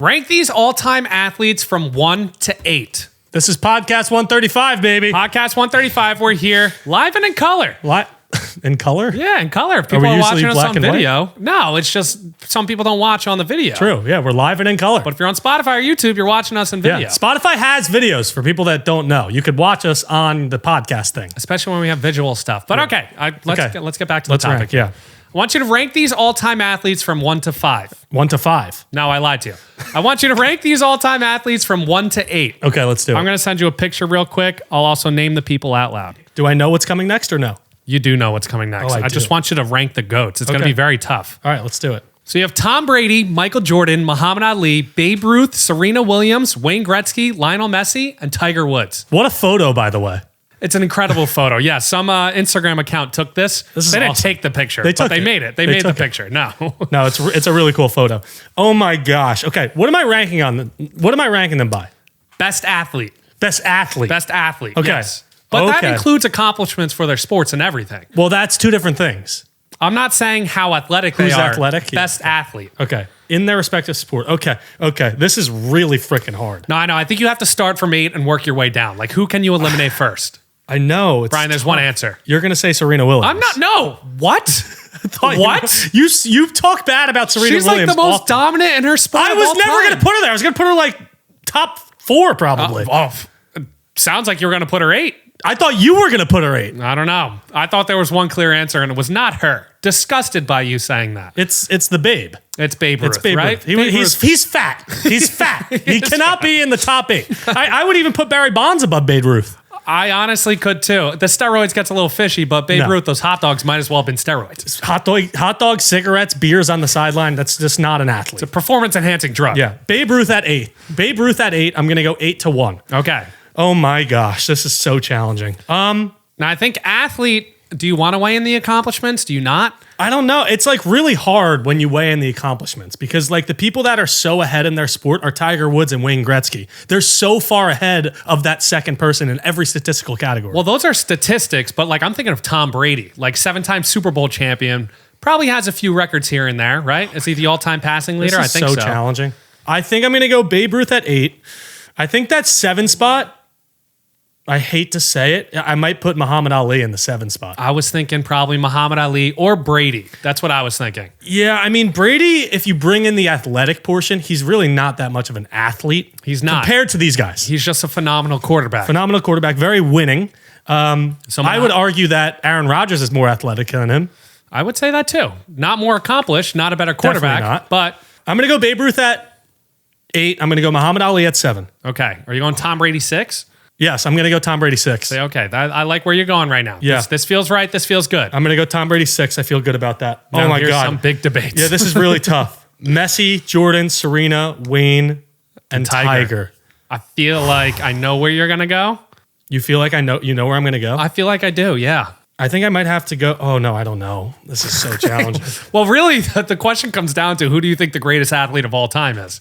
Rank these all-time athletes from 1 to 8. This is podcast 135, baby. Podcast 135, we're here, live and in color. What? In color? Yeah, in color. If people are watching us on video. No, it's just some people don't watch on the video. True. Yeah, we're live and in color. But if you're on Spotify or YouTube, you're watching us in video. Yeah, Spotify has videos for people that don't know. You could watch us on the podcast thing. Especially when we have visual stuff. But okay, let's get back to the topic. Rank, yeah. I want you to rank these all-time athletes from 1 to 5. 1 to 5. No, I lied to you. I want you to rank these all-time athletes from 1 to 8. Okay, let's do it. I'm going to send you a picture real quick. I'll also name the people out loud. Do I know what's coming next or no? You do know what's coming next. I just want you to rank the GOATs. It's going to be very tough. All right, let's do it. So you have Tom Brady, Michael Jordan, Muhammad Ali, Babe Ruth, Serena Williams, Wayne Gretzky, Lionel Messi, and Tiger Woods. What a photo, by the way. It's an incredible photo. Yeah, some Instagram account took this. They didn't take the picture, but they made it. They made the picture. No. No, it's a really cool photo. Oh my gosh. Okay, what am I ranking on? What am I ranking them by? Best athlete. Best athlete. Best athlete. Okay. Yes. But that includes accomplishments for their sports and everything. Well, that's two different things. I'm not saying how athletic they are. Who's athletic? Best athlete. Okay. In their respective sport. Okay. This is really freaking hard. No, I know. I think you have to start from 8 and work your way down. Like, who can you eliminate first? I know. Brian, there's one answer. You're going to say Serena Williams. I'm not. No. What? What? You talk bad about Serena Williams. She's like the most dominant in her sport. I was never going to put her there. I was going to put her like top 4 probably. Sounds like you were going to put her 8. I thought you were going to put her 8. I don't know. I thought there was one clear answer, and it was not her. Disgusted by you saying that. It's the Babe. It's Babe Ruth, right? He's fat. He's fat. He cannot be in the top 8. I would even put Barry Bonds above Babe Ruth. I honestly could too. The steroids gets a little fishy, but Babe Ruth, those hot dogs might as well have been steroids. Hot dogs, cigarettes, beers on the sideline. That's just not an athlete. It's a performance-enhancing drug. Yeah. Babe Ruth at 8. Babe Ruth at 8. I'm going to go 8-1. Okay. Oh my gosh, this is so challenging. Now I think athlete, do you want to weigh in the accomplishments? Do you not? I don't know. It's like really hard when you weigh in the accomplishments because like the people that are so ahead in their sport are Tiger Woods and Wayne Gretzky. They're so far ahead of that second person in every statistical category. Well, those are statistics, but like I'm thinking of Tom Brady, like 7-time Super Bowl champion, probably has a few records here and there, right? Is he the all-time passing leader? I think so. Challenging. I think I'm going to go Babe Ruth at 8. I think that 7 spot, I hate to say it, I might put Muhammad Ali in the 7 spot. I was thinking probably Muhammad Ali or Brady. That's what I was thinking. Yeah, I mean, Brady, if you bring in the athletic portion, he's really not that much of an athlete. He's not. Compared to these guys. He's just a phenomenal quarterback. Phenomenal quarterback, very winning. I would argue that Aaron Rodgers is more athletic than him. I would say that too. Not more accomplished, not a better quarterback. Definitely not. But I'm going to go Babe Ruth at 8. I'm going to go Muhammad Ali at 7. Okay. Are you going Tom Brady 6? Yes, I'm going to go Tom Brady 6. Okay, I like where you're going right now. Yeah. This feels right. This feels good. I'm going to go Tom Brady 6. I feel good about that. Now, oh my here's God. some big debates. Yeah, this is really tough. Messi, Jordan, Serena, Wayne, and Tiger. I feel like I know where you're going to go. You feel like you know where I'm going to go? I feel like I do, yeah. I think I might have to go. Oh, no, I don't know. This is so challenging. Well, really, the question comes down to who do you think the greatest athlete of all time is?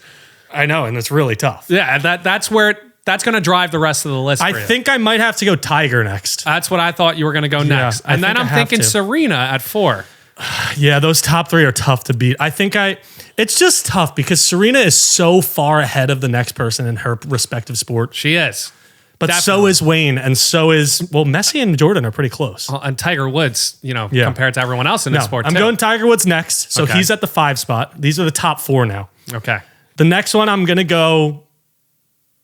I know, and it's really tough. Yeah, that's where that's going to drive the rest of the list. I think I might have to go Tiger next. That's what I thought you were going to go next. And then I'm thinking Serena at 4. Yeah, those top 3 are tough to beat. It's just tough because Serena is so far ahead of the next person in her respective sport. She is. But so is Wayne, and so is, Messi and Jordan are pretty close. Well, and Tiger Woods, compared to everyone else in the sport, I'm going Tiger Woods next, so he's at the 5 spot. These are the top 4 now. Okay. The next one, I'm going to go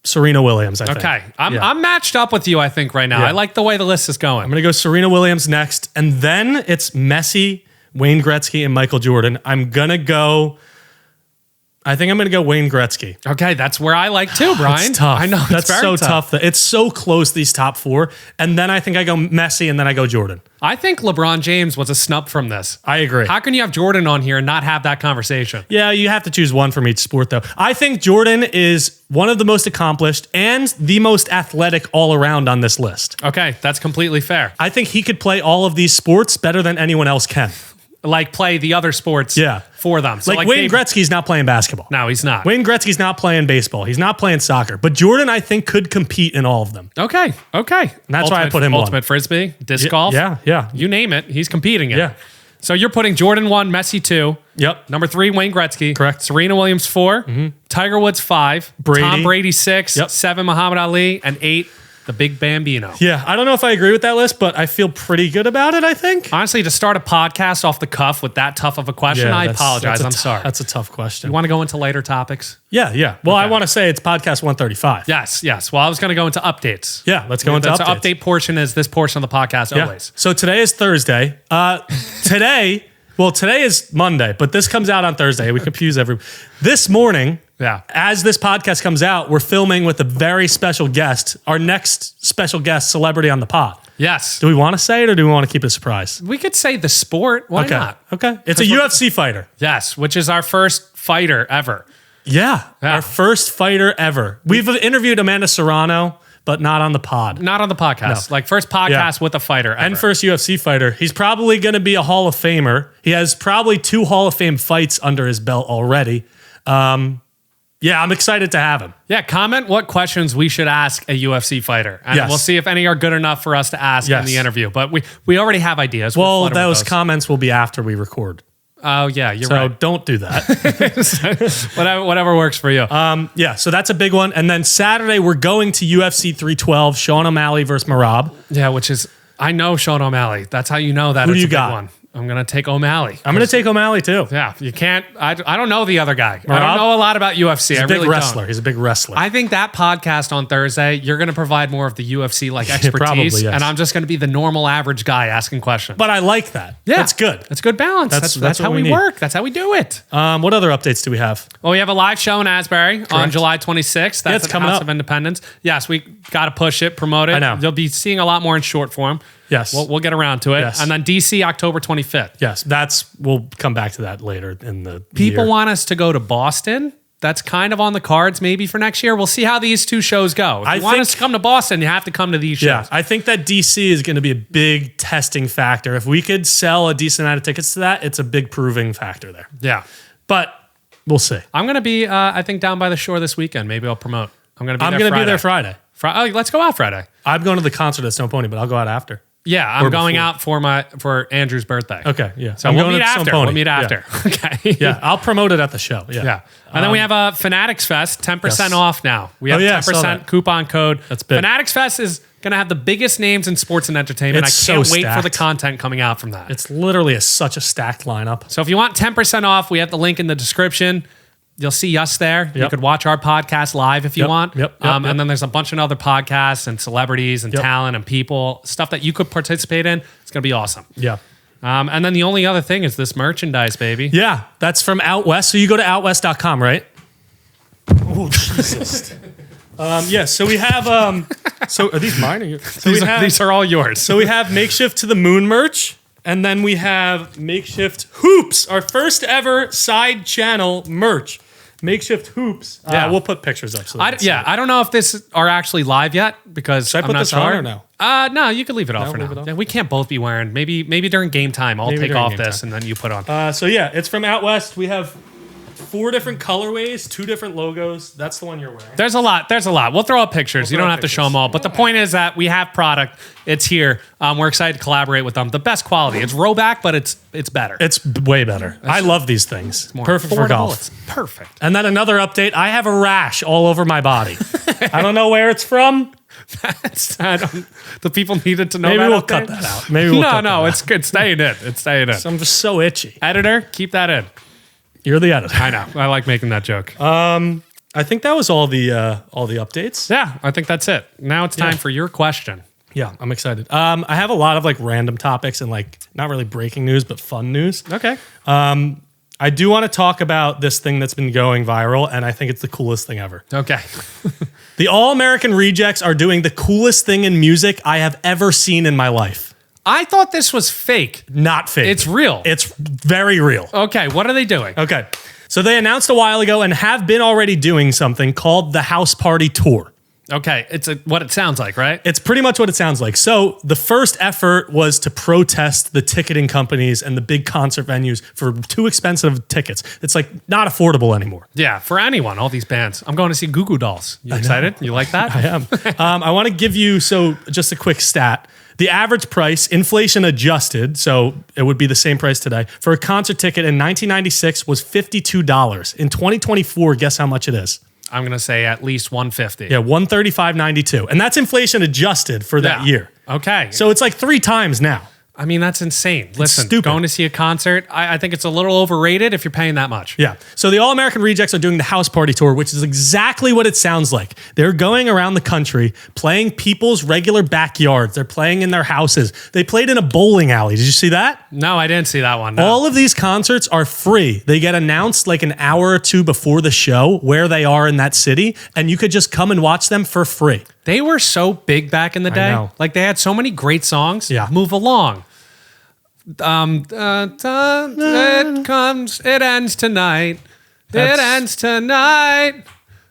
Serena Williams, I think. Okay. I'm matched up with you, I think, right now. Yeah. I like the way the list is going. I'm going to go Serena Williams next, and then it's Messi, Wayne Gretzky, and Michael Jordan. I think I'm going to go Wayne Gretzky. Okay, that's where I like too, Brian. It's tough. I know, that's so tough. It's so close, these top 4. And then I think I go Messi, and then I go Jordan. I think LeBron James was a snub from this. I agree. How can you have Jordan on here and not have that conversation? Yeah, you have to choose one from each sport, though. I think Jordan is one of the most accomplished and the most athletic all around on this list. Okay, that's completely fair. I think he could play all of these sports better than anyone else can. Like play the other sports for them. So like Wayne Gretzky's not playing basketball. No, he's not. Wayne Gretzky's not playing baseball. He's not playing soccer. But Jordan, I think, could compete in all of them. Okay. And that's why I put him Ultimate Frisbee, disc golf. Yeah. You name it, he's competing in. Yeah. So you're putting Jordan 1, Messi 2, Yep. Number 3, Wayne Gretzky. Correct. Serena Williams, 4. Tiger Woods, 5. Brady. Tom Brady, 6. Yep. 7, Muhammad Ali. And 8, the Big Bambino. Yeah, I don't know if I agree with that list, but I feel pretty good about it, I think. Honestly, to start a podcast off the cuff with that tough of a question, I apologize. I'm sorry. That's a tough question. You want to go into later topics? Yeah. Well, I want to say it's podcast 135. Yes. Well, I was going to go into updates. Yeah, let's go into updates. The update portion is this portion of the podcast always. So today is Thursday. Today is Monday, but this comes out on Thursday. We confuse everyone. This morning, as this podcast comes out, we're filming with a very special guest, our next special guest celebrity on the pod. Yes. Do we want to say it or do we want to keep it a surprise? We could say the sport. Why not? Okay. It's a UFC fighter. Yes, which is our first fighter ever. Yeah, our first fighter ever. We've interviewed Amanda Serrano, but not on the pod. Not on the podcast. No. Like first podcast with a fighter ever. And first UFC fighter. He's probably going to be a Hall of Famer. He has probably 2 Hall of Fame fights under his belt already. Yeah, I'm excited to have him. Yeah, comment what questions we should ask a UFC fighter. And we'll see if any are good enough for us to ask in the interview. But we already have ideas. Well, those comments will be after we record. Oh, yeah, you're right. So don't do that. whatever works for you. Yeah, so that's a big one. And then Saturday, we're going to UFC 312, Sean O'Malley versus Marab. Yeah, which is, I know Sean O'Malley. That's how you know that it's a big one. I'm going to take O'Malley. I'm going to take O'Malley too. Yeah, you can't. I don't know the other guy. I don't know a lot about UFC. He's a big wrestler. He's a big wrestler. I think that podcast on Thursday, you're going to provide more of the UFC like expertise, probably, yes. and I'm just going to be the normal average guy asking questions. But I like that. Yeah, that's good. That's good balance. That's how we work. That's how we do it. What other updates do we have? Well, we have a live show in Asbury on July 26th. That's it's coming House up. of Independence. Yes, we got to push it, promote it. I know. You'll be seeing a lot more in short form. Yes. We'll get around to it. Yes. And then DC, October 25th. Yes, we'll come back to that later in the People year. want us to go to Boston. That's kind of on the cards maybe for next year. We'll see how these 2 shows go. If you want us to come to Boston, you have to come to these shows. Yeah, I think that DC is going to be a big testing factor. If we could sell a decent amount of tickets to that, it's a big proving factor there. Yeah. But we'll see. I'm going to be, I think, down by the shore this weekend. Maybe I'll promote. I'm going to be there Friday. Let's go out Friday. I'm going to the concert at Stone Pony, but I'll go out after. Yeah, I'm going out for Andrew's birthday. Okay, yeah. So we'll meet after. We'll meet after. Yeah. Okay. Yeah, I'll promote it at the show. Yeah. And then we have a Fanatics Fest, 10% off now. We have 10% coupon code. That's big. Fanatics Fest is going to have the biggest names in sports and entertainment. It's I can't so wait for the stacked. content coming out from that. It's literally such a stacked lineup. So if you want 10% off, we have the link in the description. You'll see us there. You could watch our podcast live if you want. And then there's a bunch of other podcasts and celebrities and talent and people, stuff that you could participate in. It's going to be awesome. Yeah. And then the only other thing is this merchandise, baby. Yeah, that's from Out West. So you go to outwest.com, right? Oh, Jesus. So we have... so are these mine? Or yours? So These are all yours. So we have Makeshift to the Moon merch. And then we have Makeshift Hoops, our first ever side channel merch. Makeshift Hoops. We'll put pictures up. So I don't know if this are actually live yet because Should I I'm put not this sure. on or no? No, you can leave it off for now. Yeah, we can't both be wearing. Maybe during game time, I'll take off this and then you put on. It's from Out West. We have 4 different colorways, 2 different logos. That's the one you're wearing. There's a lot. We'll throw up pictures. You don't have to show them all. But the point is that we have product. It's here. We're excited to collaborate with them. The best quality. It's Roback, but it's better. It's way better. I love these things. Perfect for golf. It's perfect. And then another update. I have a rash all over my body. I don't know where it's from. The people needed to know. Maybe that we'll cut that out. Maybe we'll cut that out. It's staying in. It's staying in. So I'm just so itchy. Editor, keep that in. You're the editor. I know. I like making that joke. I think that was all the updates. Yeah, I think that's it. Now it's time for your question. Yeah, I'm excited. I have a lot of like random topics and like not really breaking news, but fun news. Okay. I do want to talk about this thing that's been going viral, and I think it's the coolest thing ever. Okay. The All American Rejects are doing the coolest thing in music I have ever seen in my life. I thought this was fake. Not fake. It's real. It's very real. Okay, what are they doing? Okay. So they announced a while ago and have been already doing something called the House Party Tour. Okay, it's what it sounds like, right? It's pretty much what it sounds like. So the first effort was to protest the ticketing companies and the big concert venues for too expensive tickets. It's like not affordable anymore. Yeah, for anyone, all these bands. I'm going to see Goo Goo Dolls. You excited? You like that? I am. I want to give you just a quick stat. The average price, inflation adjusted, so it would be the same price today, for a concert ticket in 1996 was $52. In 2024, guess how much it is? I'm going to say at least $150. Yeah, $135.92. And that's inflation adjusted for that year. Okay. So it's like 3 times now. I mean, that's insane. Listen, stupid. Going to see a concert, I think it's a little overrated if you're paying that much. Yeah. So the All-American Rejects are doing the House Party Tour, which is exactly what it sounds like. They're going around the country playing people's regular backyards. They're playing in their houses. They played in a bowling alley. Did you see that? No, I didn't see that one. No. All of these concerts are free. They get announced like an hour or two before the show where they are in that city, and you could just come and watch them for free. They were so big back in the day. know. Like they had so many great songs. Yeah. Move along. It comes, it ends tonight. It ends tonight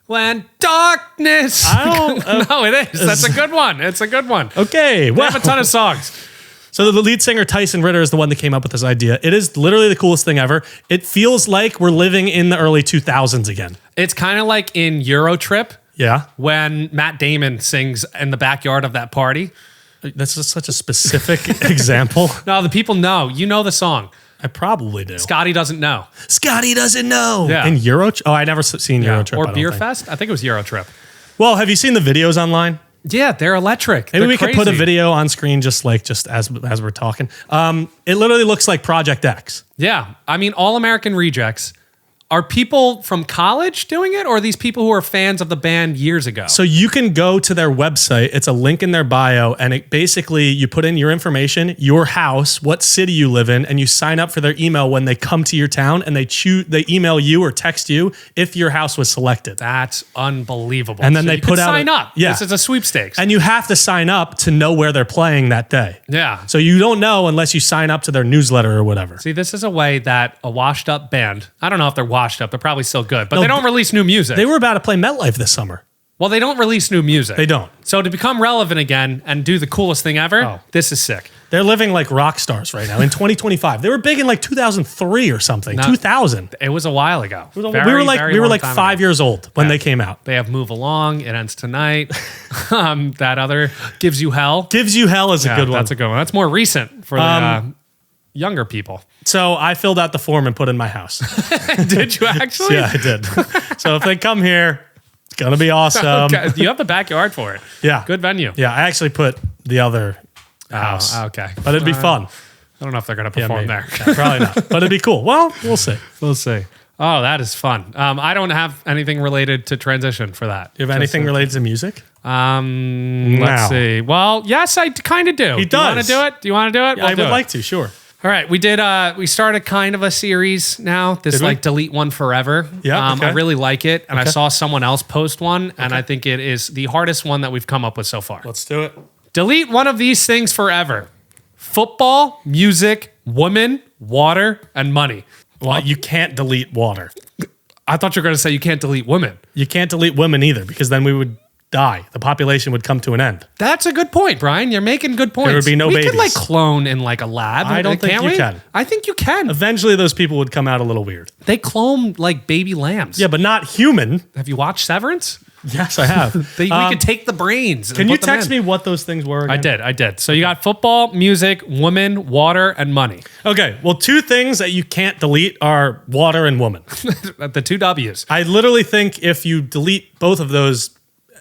when darkness. No, it is. That's a good one. It's a good one. Okay. We have a ton of songs. So the lead singer, Tyson Ritter, is the one that came up with this idea. It is literally the coolest thing ever. It feels like we're living in the early 2000s again. It's kind of like in Eurotrip. Yeah. When Matt Damon sings in the backyard of that party. That's just such a specific example. No, the people know. You know the song. I probably do. Scotty doesn't know. Scotty doesn't know. Yeah. In Eurotrip? Oh, I never seen Eurotrip. Or Beer Fest? I think it was Eurotrip. Well, have you seen the videos online? Yeah, they're electric. Maybe we could put a video on screen just as we're talking. It literally looks like Project X. Yeah. I mean, All American Rejects. Are people from college doing it, or are these people who are fans of the band years ago? So you can go to their website. It's a link in their bio, and it basically you put in your information, your house, what city you live in, and you sign up for their email when they come to your town, and they email you or text you if your house was selected. That's unbelievable. And then they put out sign up. Yeah, this is a sweepstakes, and you have to sign up to know where they're playing that day. Yeah. So you don't know unless you sign up to their newsletter or whatever. See, this is a way that a washed up band. I don't know if they're washed up. They're probably still good, but they don't release new music. They were about to play MetLife this summer. Well, they don't release new music. They don't. So to become relevant again and do the coolest thing ever, this is sick. They're living like rock stars right now in 2025. They were big in like 2003 or something. 2000. It was a while ago. We were like 5 years old when they came out. They have Move Along. It ends tonight. That other Gives You Hell. Gives You Hell is a good one. That's a good one. That's more recent for the younger people. So I filled out the form and put it in my house. Did you actually? Yeah, I did. So if they come here, it's going to be awesome. Okay. You have the backyard for it. Yeah. Good venue. Yeah, I actually put the other house. Okay. But it'd be fun. I don't know if they're going to perform there. Yeah, probably not. But it'd be cool. Well, we'll see. We'll see. Oh, that is fun. I don't have anything related to transition for that. You have anything related to music? Let's see. Well, yes, I kind of do. He does. Do you want to do it? Do you want to do it? Yeah, I would like to, sure. All right, we started kind of a series now. This delete one forever. Yeah, okay. I really like it, and I saw someone else post one, and I think it is the hardest one that we've come up with so far. Let's do it. Delete one of these things forever: football, music, women, water, and money. Well, you can't delete water. I thought you were going to say you can't delete women. You can't delete women either, because then we would die. The population would come to an end. That's a good point, Brian. You're making good points. There would be no babies. We could like clone in like a lab. I don't think you can. I think you can. Eventually, those people would come out a little weird. They clone like baby lambs. Yeah, but not human. Have you watched Severance? Yes, I have. We could take the brains. Can you text me what those things were again? I did. So you got football, music, women, water, and money. Okay, well, 2 things that you can't delete are water and woman. The 2 W's. I literally think if you delete both of those,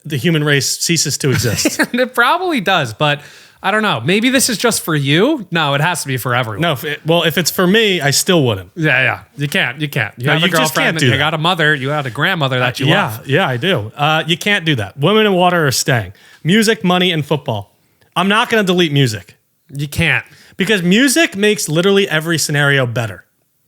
the human race ceases to exist. It probably does, but I don't know. Maybe this is just for you. No, it has to be for everyone. No, if it's for me, I still wouldn't. Yeah. You can't. You No, have a you just girlfriend, can't do you that. got a mother, you got a grandmother that you love. Yeah, I do. You can't do that. Women and water are staying. Music, money, and football. I'm not going to delete music. You can't. Because music makes literally every scenario better.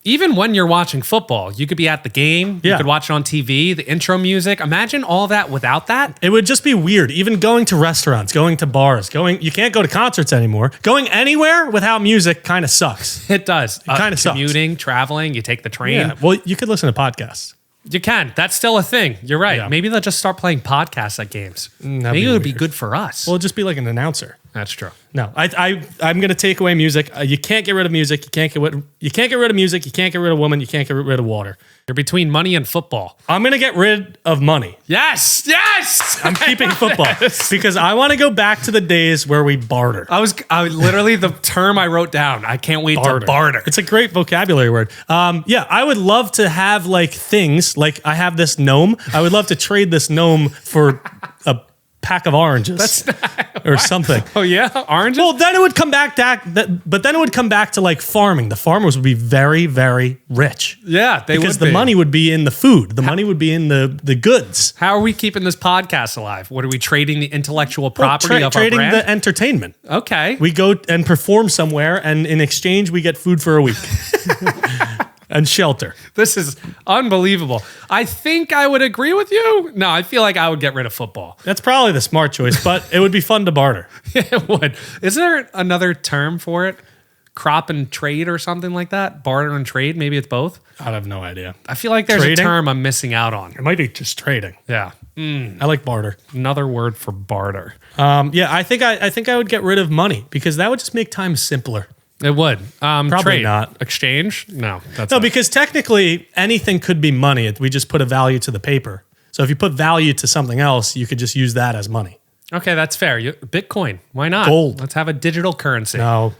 Even when you're watching football, you could be at the game. You could watch it on TV, the intro music. Imagine all that without that. It would just be weird. Even going to restaurants, going to bars, you can't go to concerts anymore. Going anywhere without music kind of sucks. It does. It kind of sucks. Commuting, traveling, you take the train. Yeah. Well, you could listen to podcasts. You can. That's still a thing. You're right. Yeah. Maybe they'll just start playing podcasts at games. Maybe it would be good for us. Well, just be like an announcer. That's true. No, I'm going to take away music. You can't get rid of music. You can't get rid of music. You can't get rid of women. You can't get rid of water. You're between money and football. I'm going to get rid of money. Yes. I'm keeping football because I want to go back to the days where we barter. I literally the term I wrote down. I can't wait to barter. It's a great vocabulary word. Yeah, I would love to have like things like I have this gnome. I would love to trade this gnome for a pack of oranges or something. Oh yeah, oranges. Well, then it would come back but then it would come back to like farming. The farmers would be very, very rich. Yeah, because the money would be in the food. The money would be in the goods. How are we keeping this podcast alive? What are we trading the intellectual property of our brand? Trading the entertainment. Okay, we go and perform somewhere, and in exchange, we get food for a week. And shelter. This is unbelievable. I think I would agree with you. No, I feel like I would get rid of football. That's probably the smart choice, but it would be fun to barter. It would. Is there another term for it? Crop and trade or something like that? Barter and trade? Maybe it's both? I have no idea. I feel like there's a term I'm missing out on. It might be just trading. Yeah. I like barter. Another word for barter. Yeah, I think I would get rid of money because that would just make time simpler. It would. Probably trade. not. Exchange? No. Because technically anything could be money. We just put a value to the paper. So if you put value to something else, you could just use that as money. Okay, that's fair. Bitcoin. Why not? Gold. Let's have a digital currency. No?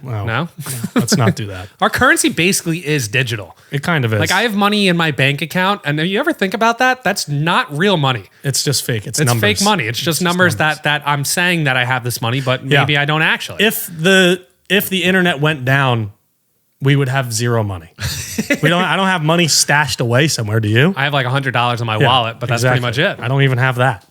Let's not do that. Our currency basically is digital. It kind of is. Like I have money in my bank account, and you ever think about that? That's not real money. It's just fake. It's numbers. Fake money. It's just numbers that I'm saying that I have this money, but maybe I don't actually. If the internet went down, we would have zero money. I don't have money stashed away somewhere. Do you? I have like $100 in my wallet, but that's pretty much it. I don't even have that.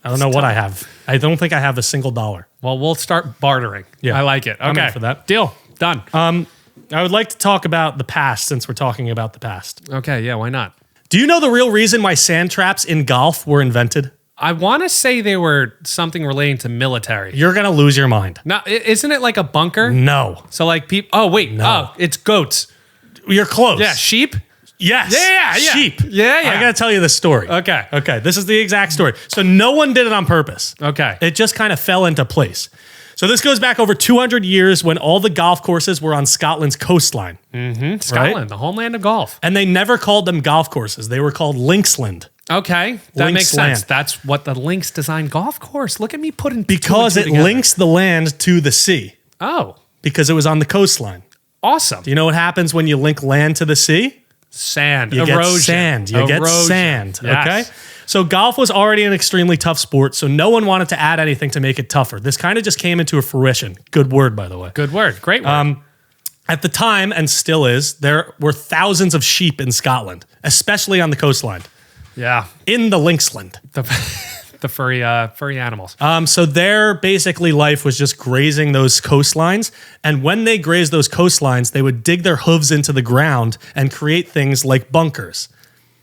I don't know what I have. I don't think I have a single dollar. Well, we'll start bartering. Yeah, I like it. Okay, I'm in for that. Deal. Done. I would like to talk about the past since we're talking about the past. Okay, yeah, why not? Do you know the real reason why sand traps in golf were invented? I want to say they were something relating to military. You're going to lose your mind. Now, isn't it like a bunker? No. So like people, oh wait, no, it's goats. You're close. Yeah, sheep? Yes. Yeah. Sheep. Yeah. I got to tell you the story. Okay. This is the exact story. So no one did it on purpose. Okay. It just kind of fell into place. So this goes back over 200 years when all the golf courses were on Scotland's coastline. Mm-hmm. Scotland, right? The homeland of golf. And they never called them golf courses. They were called Linksland. Okay, that makes sense. That's what the Lynx designed golf course. Look at me putting because it links the land to the sea. Oh, because it was on the coastline. Awesome. Do you know what happens when you link land to the sea? Sand. You Erosion. get sand. You get sand. Yes. Okay. So golf was already an extremely tough sport, so no one wanted to add anything to make it tougher. This kind of just came into fruition. Good word, by the way. Good word. Great word. At the time, and still is, there were thousands of sheep in Scotland, especially on the coastline. Yeah. In the Linksland. The furry animals. So their basically life was just grazing those coastlines. And when they grazed those coastlines, they would dig their hooves into the ground and create things like bunkers.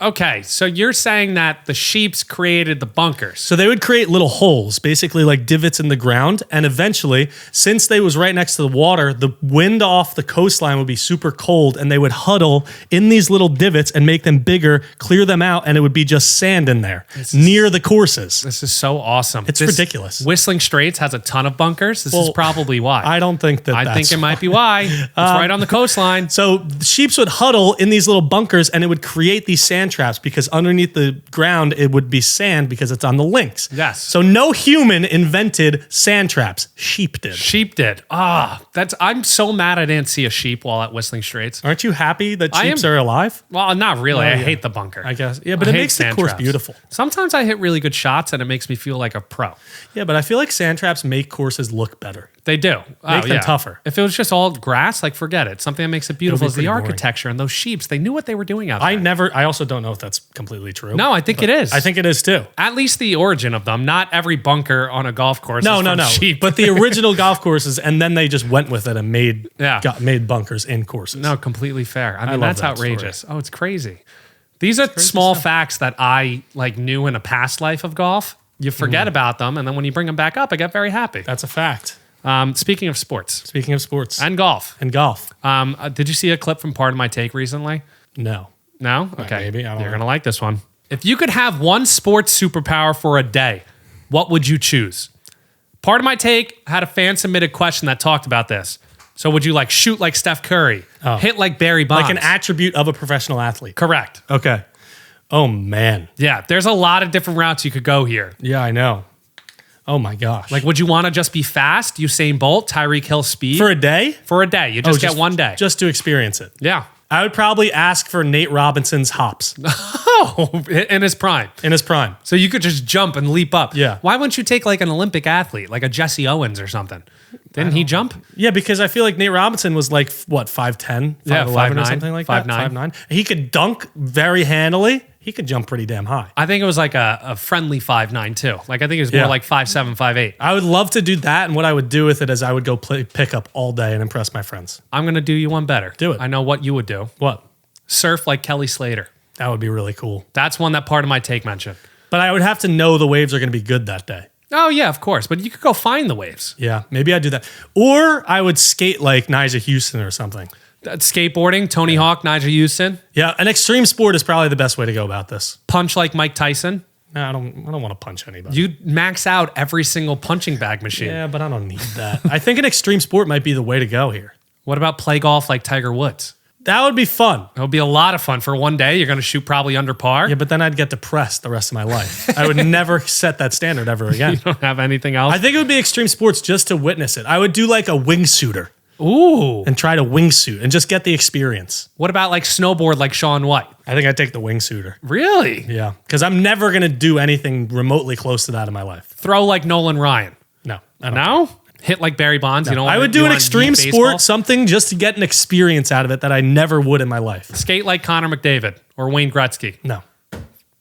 Okay, so you're saying that the sheeps created the bunkers. So they would create little holes, basically like divots in the ground. And eventually, since they was right next to the water, the wind off the coastline would be super cold. And they would huddle in these little divots and make them bigger, clear them out. And it would be just sand in there near the courses. This is so awesome. It's ridiculous. Whistling Straits has a ton of bunkers. This is probably why. I don't think that I think it might be why. It's right on the coastline. So the sheeps would huddle in these little bunkers and it would create these sand traps because underneath the ground it would be sand because it's on the links. Yes. So no human invented sand traps. Sheep did. Sheep did. I'm so mad I didn't see a sheep while at Whistling Straits. Aren't you happy that sheep are alive? Well, not really. I hate the bunker. I guess. Yeah, but it makes the course beautiful. Sometimes I hit really good shots and it makes me feel like a pro. Yeah, but I feel like sand traps make courses look better. They do. Make them tougher. If it was just all grass, like forget it. Something that makes it beautiful is the architecture and those sheeps. They knew what they were doing out there. I also don't know if that's completely true. No, I think it is. I think it is too. At least the origin of them. Not every bunker on a golf course No. sheep. But the original golf courses, and then they just went with it and made bunkers in courses. No, completely fair. I mean, that's outrageous. Story. Oh, it's crazy. These are small facts that I knew in a past life of golf. You forget about them, and then when you bring them back up, I get very happy. That's a fact. Speaking of sports. And golf. Did you see a clip from Part of My Take recently? No. No? Okay. Maybe. I don't know. You're going to like this one. If you could have one sports superpower for a day, what would you choose? Part of my take had a fan submitted question that talked about this. So would you like shoot like Steph Curry, hit like Barry Bonds? Like an attribute of a professional athlete. Correct. Okay. Oh, man. Yeah, there's a lot of different routes you could go here. Yeah, I know. Oh, my gosh. Like, would you want to just be fast, Usain Bolt, Tyreek Hill speed? For a day? For a day. You just get one day. Just to experience it. Yeah. I would probably ask for Nate Robinson's hops. Oh, in his prime. In his prime. So you could just jump and leap up. Yeah. Why wouldn't you take like an Olympic athlete, like a Jesse Owens or something? Didn't he jump? Yeah, because I feel like Nate Robinson was like, what, 5'10", 5'11", or something like that? 5'9". He could dunk very handily. He could jump pretty damn high. I think it was like a friendly 5'9", too. Like, I think it was more like 5'7", 5'8". I would love to do that, and what I would do with it is I would go play pickup all day and impress my friends. I'm going to do you one better. Do it. I know what you would do. What? Surf like Kelly Slater. That would be really cool. That's one that part of my take mentioned. But I would have to know the waves are going to be good that day. Oh, yeah, of course. But you could go find the waves. Yeah, maybe I'd do that. Or I would skate like Nyjah Houston or something. Skateboarding, Tony Hawk, Nyjah Houston. Yeah, an extreme sport is probably the best way to go about this. Punch like Mike Tyson. No, I don't want to punch anybody. You max out every single punching bag machine. Yeah, but I don't need that. I think an extreme sport might be the way to go here. What about play golf like Tiger Woods? That would be fun. It would be a lot of fun. For one day, you're going to shoot probably under par. Yeah, but then I'd get depressed the rest of my life. I would never set that standard ever again. You don't have anything else? I think it would be extreme sports just to witness it. I would do like a wingsuiter. Ooh. And try to wingsuit and just get the experience. What about like snowboard like Shaun White? I think I'd take the wingsuiter. Really? Yeah. Because I'm never going to do anything remotely close to that in my life. Throw like Nolan Ryan? No. No? Hit like Barry Bonds? No. You know, I would do an extreme sport, something just to get an experience out of it that I never would in my life. Skate like Connor McDavid or Wayne Gretzky? No.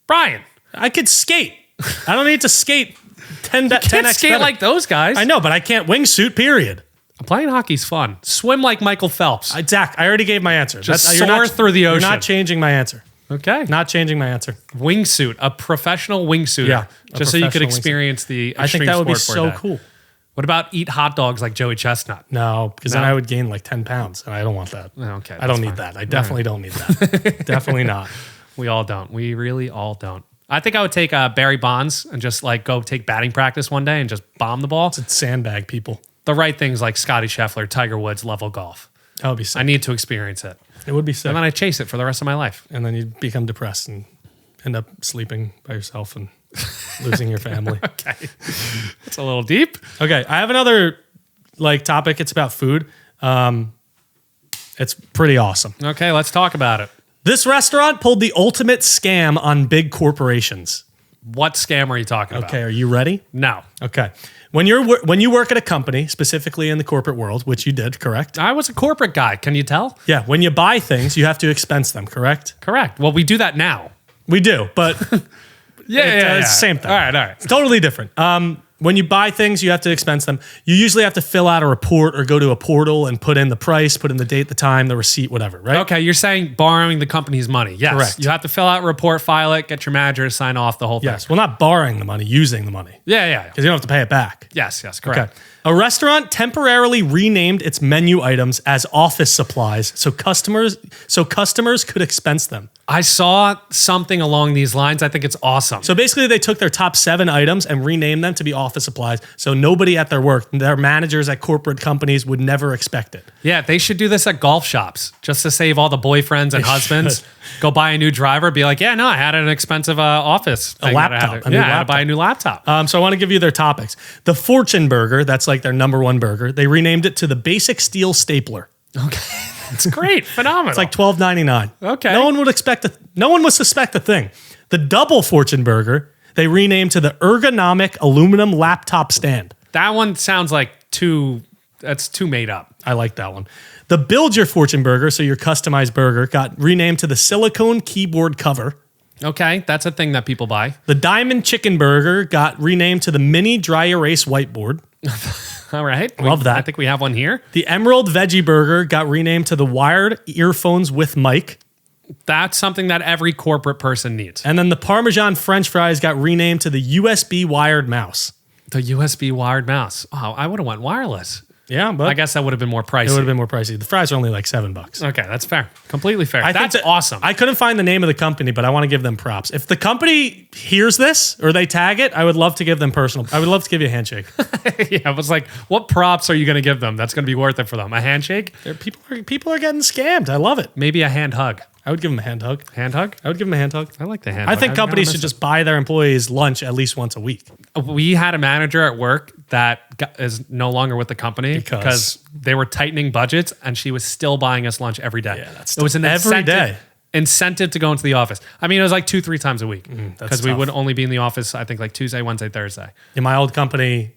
Brian? I could skate. I don't need to skate 10 You can't skate better. like those guys. I know, but I can't wingsuit, period. Playing hockey's fun. Swim like Michael Phelps. Zach, I already gave my answer. Just soar through the ocean. You're not changing my answer. Okay. Not changing my answer. Wingsuit, a professional wingsuiter. Yeah. Just so you could experience the extreme sport. I think that would be for a so day. cool. What about eat hot dogs like Joey Chestnut? No, because then I would gain like 10 pounds, and I don't want that. Okay. I don't need that. I definitely don't need that. Definitely not. We all don't. We really all don't. I think I would take Barry Bonds and just like go take batting practice one day and just bomb the ball. It's sandbag people. The right things like Scotty Scheffler, Tiger Woods level golf. That would be sick. I need to experience it. It would be sick. And then I chase it for the rest of my life. And then you become depressed and end up sleeping by yourself and losing your family. Okay. It's a little deep. Okay. I have another like topic. It's about food. It's pretty awesome. Okay, let's talk about it. This restaurant pulled the ultimate scam on big corporations. What scam are you talking about? Okay, are you ready? No. Okay. When you work at a company, specifically in the corporate world, which you did, correct? I was a corporate guy. Can you tell? Yeah. When you buy things, you have to expense them, correct? Correct. Well, we do that now. We do, but Yeah. it's the same thing. All right. It's totally different. When you buy things, you have to expense them. You usually have to fill out a report or go to a portal and put in the price, put in the date, the time, the receipt, whatever, right? Okay, you're saying borrowing the company's money. Yes. Correct. You have to fill out a report, file it, get your manager to sign off the whole thing. Yes. Well, not borrowing the money, using the money. Yeah. Because you don't have to pay it back. Yes, correct. Okay. A restaurant temporarily renamed its menu items as office supplies so customers could expense them. I saw something along these lines. I think it's awesome. So basically they took their top 7 items and renamed them to be office supplies so nobody at their work, their managers at corporate companies would never expect it. Yeah, they should do this at golf shops just to save all the boyfriends and husbands. Go buy a new driver, be like, yeah, no, I had an expensive office thing. A laptop. I had to buy a new laptop. So I want to give you their topics. The Fortune Burger, that's like their number 1 burger. They renamed it to the Basic Steel Stapler. Okay. It's great. Phenomenal. It's like $12.99. Okay. No one would suspect a thing. The Double Fortune Burger, they renamed to the Ergonomic Aluminum Laptop Stand. That one sounds like that's too made up. I like that one. The Build Your Fortune Burger, so your customized burger, got renamed to the Silicone Keyboard Cover. Okay, that's a thing that people buy. The Diamond Chicken Burger got renamed to the Mini Dry Erase Whiteboard. All right. Love that. I think we have one here. The Emerald Veggie Burger got renamed to the Wired Earphones with Mic. That's something that every corporate person needs. And then the Parmesan French Fries got renamed to the USB Wired Mouse. The USB wired mouse. Oh, I would have went wireless. Yeah, but I guess that would have been more pricey. It would have been more pricey. The fries are only like $7. Okay, that's fair. Completely fair. That's awesome. I couldn't find the name of the company, but I want to give them props. If the company hears this or they tag it, I would love to give them I would love to give you a handshake. Yeah, it was like, what props are you going to give them? That's going to be worth it for them. A handshake? People are getting scammed. I love it. Maybe a hand hug. I would give them a hand hug. Hand hug? I would give them a hand hug. I like the hand hug. I think companies should just buy their employees lunch at least once a week. We had a manager at work that is no longer with the company because they were tightening budgets, and she was still buying us lunch every day. Yeah, it was an incentive to go into the office. I mean, it was like 2-3 times a week because we would only be in the office, I think, like Tuesday, Wednesday, Thursday. In my old company,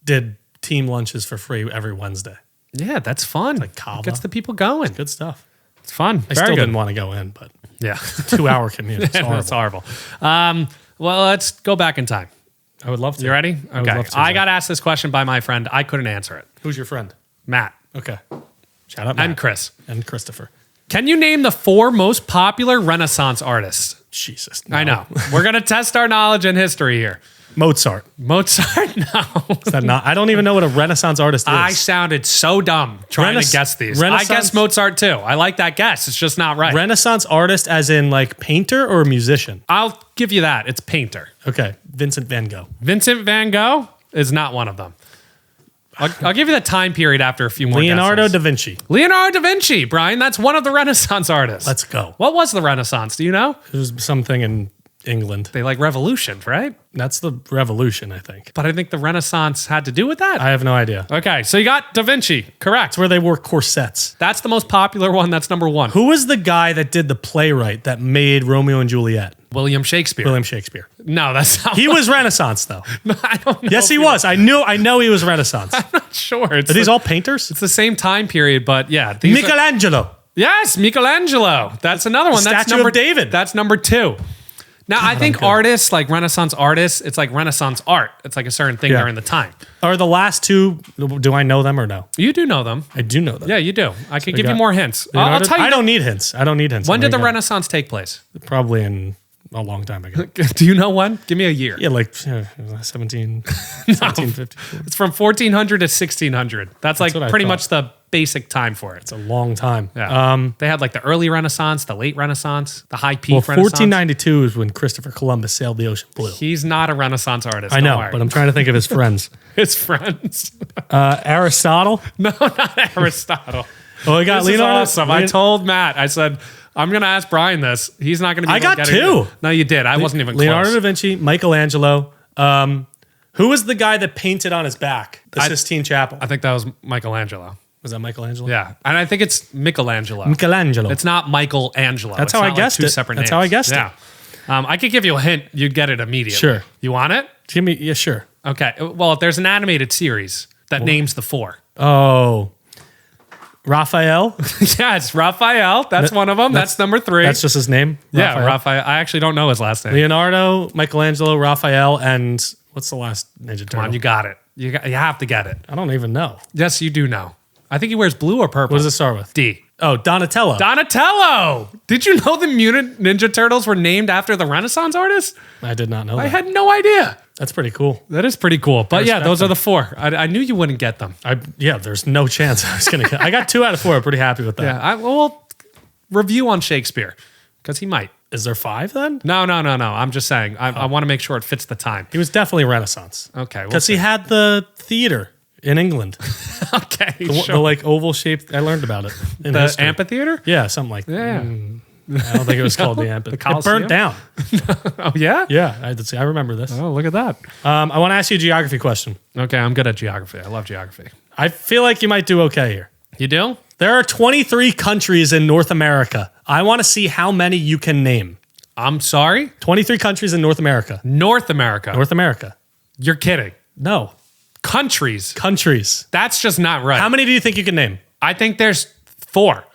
did team lunches for free every Wednesday. Yeah, that's fun. Like Kava. It gets the people going. It's good stuff. It's fun. I still didn't want to go in, but yeah, 2-hour commute. It's horrible. It's horrible. Well, let's go back in time. I would love to. You ready? Okay. I got asked this question by my friend. I couldn't answer it. Who's your friend? Matt. Okay. Shout out Matt. And Chris. And Christopher. Can you name the 4 most popular Renaissance artists? Jesus. No. I know. We're going to test our knowledge and history here. Mozart. Mozart? No. Is that not? I don't even know what a Renaissance artist is. I sounded so dumb trying to guess these. I guess Mozart too. I like that guess. It's just not right. Renaissance artist as in like painter or musician? I'll give you that. It's painter. Okay. Vincent van Gogh. Vincent van Gogh is not one of them. I'll give you the time period after a few more Leonardo guesses. da Vinci. Leonardo da Vinci, Brian. That's one of the Renaissance artists. Let's go. What was the Renaissance? Do you know? It was something in England. They like revolutions, right? That's the revolution, I think. But I think the Renaissance had to do with that. I have no idea. Okay, so you got Da Vinci. Correct. It's where they wore corsets. That's the most popular one. That's number 1. Who was the guy that did the playwright that made Romeo and Juliet? William Shakespeare. William Shakespeare. No, that's not. He was Renaissance, though. No, I don't know. Yes, he was. I know he was Renaissance. I'm not sure. Are these all painters? It's the same time period, but yeah. Michelangelo. Yes, Michelangelo. That's another one. That's Statue of David. That's number 2. Now, I think artists, like Renaissance artists, it's like Renaissance art. It's like a certain thing during the time. Are the last 2, do I know them or no? You do know them. I do know them. Yeah, you do. I could give you more hints. I'll tell you. I don't need hints. When did the Renaissance take place? Probably in a long time ago. Do you know when? Give me a year. Yeah, like 1750. It's from 1400 to 1600. That's like pretty much the basic time for it. It's a long time. Yeah. They had like the early Renaissance, the late Renaissance, the high peak Renaissance. 1492 is when Christopher Columbus sailed the ocean blue. He's not a Renaissance artist. I know, but I'm trying to think of his friends. His friends. Aristotle? No, not Aristotle. Oh, I got Leonardo. Awesome. I told Matt, I said, I'm going to ask Brian this. He's not going to be able to get it. I got 2. No, you did. I wasn't even Leonardo close. da Vinci, Michelangelo. Who was the guy that painted on his back? The Sistine Chapel. I think that was Michelangelo. Was that Michelangelo? Yeah. And I think it's Michelangelo. Michelangelo. It's not Michelangelo. That's how I guessed it. Two separate names. That's how I guessed it. Yeah. I could give you a hint. You'd get it immediately. Sure. You want it? Give me, yeah, sure. Okay. Well, there's an animated series that names the 4. Oh. Raphael? Yeah, it's Raphael. That's one of them. That's number 3. That's just his name? Yeah, Raphael. I actually don't know his last name. Leonardo, Michelangelo, Raphael, and what's the last Ninja Turtle? Come on, you got it. You have to get it. I don't even know. Yes, you do know. I think he wears blue or purple. What does it start with? D. Oh, Donatello. Donatello! Did you know the Mutant Ninja Turtles were named after the Renaissance artist? I did not know that. I had no idea. That's pretty cool. That is pretty cool. But yeah, those are the 4. I knew you wouldn't get them. Yeah, there's no chance I was going to get. I got 2 out of 4. I'm pretty happy with that. Yeah, well, review on Shakespeare, because he might. Is there 5 then? No. I'm just saying. I want to make sure it fits the time. He was definitely Renaissance. Okay. Because he had the theater in England. Okay, the like oval shaped. I learned about it in the history. Amphitheater. Yeah, something like that. Yeah. I don't think it was called the amphitheater. It burnt down. Oh yeah. Yeah, I remember this. Oh, look at that. I want to ask you a geography question. Okay, I'm good at geography. I love geography. I feel like you might do okay here. You do? There are 23 countries in North America. I want to see how many you can name. I'm sorry? 23 countries in North America. North America. North America. You're kidding. No. Countries. Countries. That's just not right. How many do you think you can name? I think there's 4.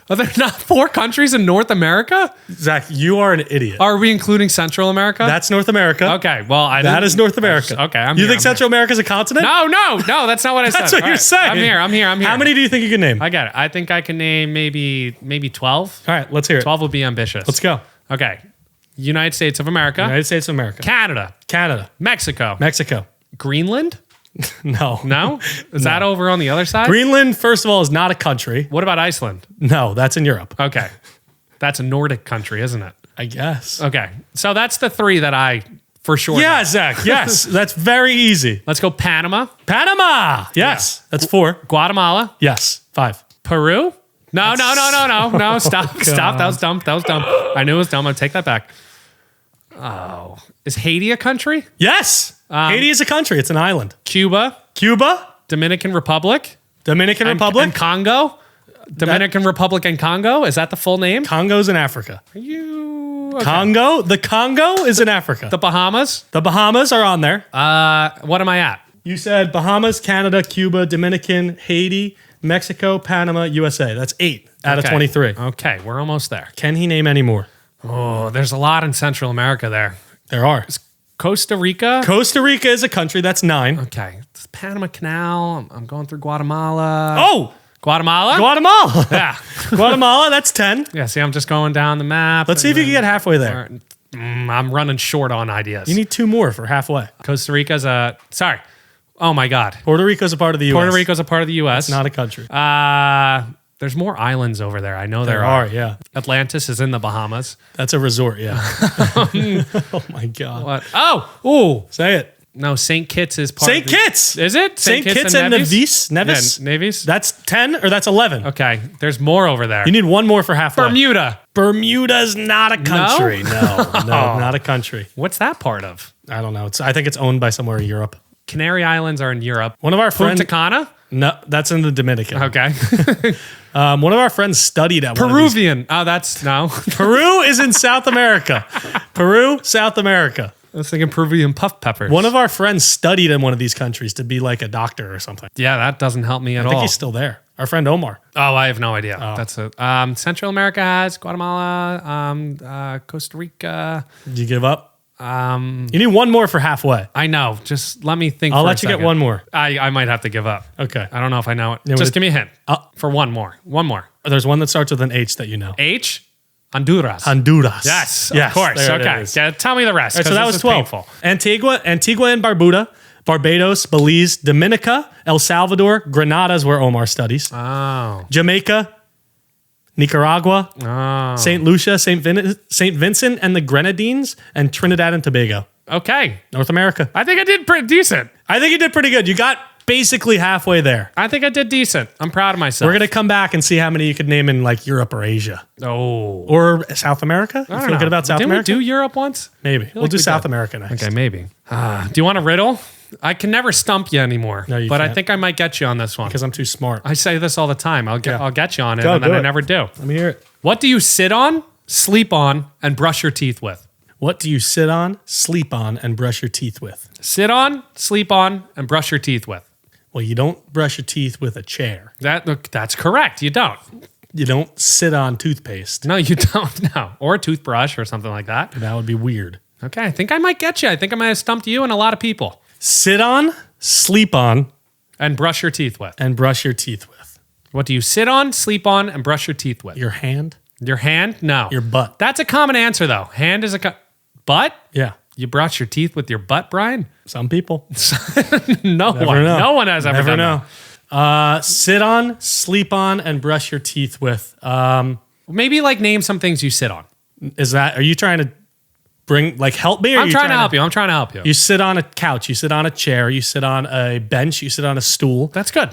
Are there not 4 countries in North America? Zach, you are an idiot. Are we including Central America? That's North America. Okay, well, that is North America. Okay, You think Central America is a continent? No, that's not what I said. That's what you're saying. I'm here. How many do you think you can name? I got it. I think I can name maybe 12. All right, let's hear it. 12 would be ambitious. Let's go. Okay. United States of America. United States of America. Canada. Canada. Mexico. Mexico. Greenland. No. No? Is that over on the other side? Greenland, first of all, is not a country. What about Iceland? No, that's in Europe. Okay. That's a Nordic country, isn't it? I guess. Okay. So that's the 3 that I for sure Yeah, know. Zach. Yes. That's very easy. Let's go Panama. Panama. Yes. That's 4. Guatemala. Yes. 5. Peru. No. Stop. That was dumb. I knew it was dumb. I'll take that back. Oh. Is Haiti a country? Yes. Haiti is a country. It's an island. Cuba. Cuba. Dominican Republic. Dominican Republic. And Congo. Dominican Republic and Congo. Is that the full name? Congo's in Africa. Are you... Okay. Congo? The Congo is in Africa. The Bahamas. The Bahamas are on there. What am I at? You said Bahamas, Canada, Cuba, Dominican, Haiti, Mexico, Panama, USA. That's 8 out of 23. Okay, we're almost there. Can he name any more? Oh, there's a lot in Central America there. There are. Costa Rica. Costa Rica is a country. That's 9. Okay. It's Panama Canal. I'm going through Guatemala. Oh! Guatemala? Guatemala. Yeah. Guatemala, that's 10. Yeah, see, I'm just going down the map. Let's see if you can get halfway there. I'm running short on ideas. You need 2 more for halfway. Costa Rica's a... Sorry. Oh, my God. Puerto Rico's a part of the U.S. Puerto Rico's a part of the U.S. It's not a country. There's more islands over there. I know there are, yeah. Atlantis is in the Bahamas. That's a resort, yeah. Oh, my God. What? Oh! Ooh! Say it. No, St. Kitts is part St. of the... Kitts! Is it? St. Kitts and Nevis? Nevis? Yeah, Nevis? That's 10 or that's 11? Okay, there's more over there. You need 1 more for halfway. Bermuda. Bermuda's not a country. No, not a country. What's that part of? I don't know. I think it's owned by somewhere in Europe. Canary Islands are in Europe. One of our friends... Punta Cana? No, that's in the Dominican. Okay. One of our friends studied at Peruvian. Oh, that's... No. Peru is in South America. Peru, South America. I was thinking Peruvian puff peppers. One of our friends studied in one of these countries to be like a doctor or something. Yeah, that doesn't help me at all. I think he's still there. Our friend Omar. Oh, I have no idea. Oh. That's it. Central America has Guatemala, Costa Rica. Did you give up? You need 1 more for halfway. I know. Just let me think. I'll let you get 1 more. I might have to give up. Okay. I don't know if I know it. Just give me a hint for 1 more. 1 more. There's one that starts with an H that you know. H? Honduras. Honduras. Yes, of course. Okay. Yeah, tell me the rest. Right, so that was 12. Painful. Antigua and Barbuda, Barbados, Belize, Dominica, El Salvador, Grenada is where Omar studies. Oh. Jamaica, Nicaragua, St. Lucia, St. Vincent and the Grenadines, and Trinidad and Tobago. Okay. North America. I think I did pretty decent. I think you did pretty good. You got basically halfway there. I think I did decent. I'm proud of myself. We're going to come back and see how many you could name in like Europe or Asia. Oh. Or South America? I You don't feel know. good about South Didn't America? we do Europe once? Maybe. We'll do South America next. Okay, maybe. Do you want a riddle? I can never stump you anymore. No, you but I can't. think I might get you on this one. Because I'm too smart. I say this all the time. I'll get you on it, Go, and then do I it. never do. Let me hear it. What do you sit on, sleep on, and brush your teeth with? What do you sit on, sleep on, and brush your teeth with? Sit on, sleep on, and brush your teeth with. Well, you don't brush your teeth with a chair. That's correct. You don't. You don't sit on toothpaste. No, you don't. No. Or a toothbrush or something like that. That would be weird. Okay, I think I might get you. I think I might have stumped you and a lot of people. Sit on, sleep on, And brush your teeth with. and brush your teeth with. What do you sit on, sleep on, and brush your teeth with? Your hand? Your hand? No. Your butt. That's a common answer, though. Hand is butt? Yeah. You brush your teeth with your butt, Brian? Some people. No Never one. know. No one has ever Never done know. that. Sit on, sleep on, and brush your teeth with. Maybe like name some things you sit on. Are you trying to help me? Or I'm trying to help you. I'm trying to help you. You sit on a couch, you sit on a chair, you sit on a bench, you sit on a stool, That's good.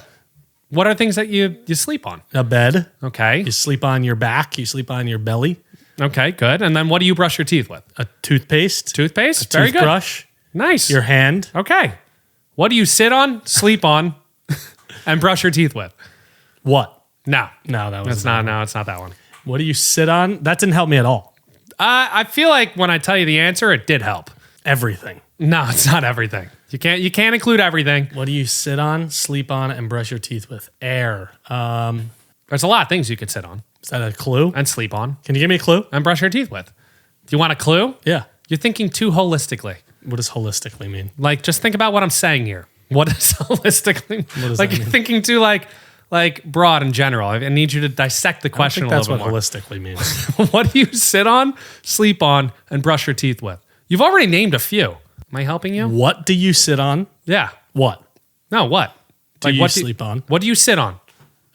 What are things that you sleep on? a bed, Okay. you sleep on your back, you sleep on your belly, Okay, good. And then what do you brush your teeth with? a toothpaste, Toothpaste? a Very good. toothbrush, Nice. your hand. Okay. What do you sit on, sleep on, and brush your teeth with? What? No. No, that was It's not. No, it's not that one. What do you sit on? That didn't help me at all. I feel like when I tell you the answer, it did help. Everything. No, it's not everything. You can't include everything. What do you sit on, sleep on, and brush your teeth with? Air. There's a lot of things you could sit on Is that a clue? and sleep on Can you give me a clue? and brush your teeth with. Do you want a clue? Yeah. You're thinking too holistically. What does holistically mean? Like, just think about what I'm saying here. What does holistically? does Like, that you're mean? thinking too like broad in general. I need you to dissect the I question think a that's little what bit more. holistically means. What do you sit on, sleep on, and brush your teeth with? You've already named a few. Am I helping you? What do you sit on? Yeah. What? No, what? Do you sleep on? What do you sit on?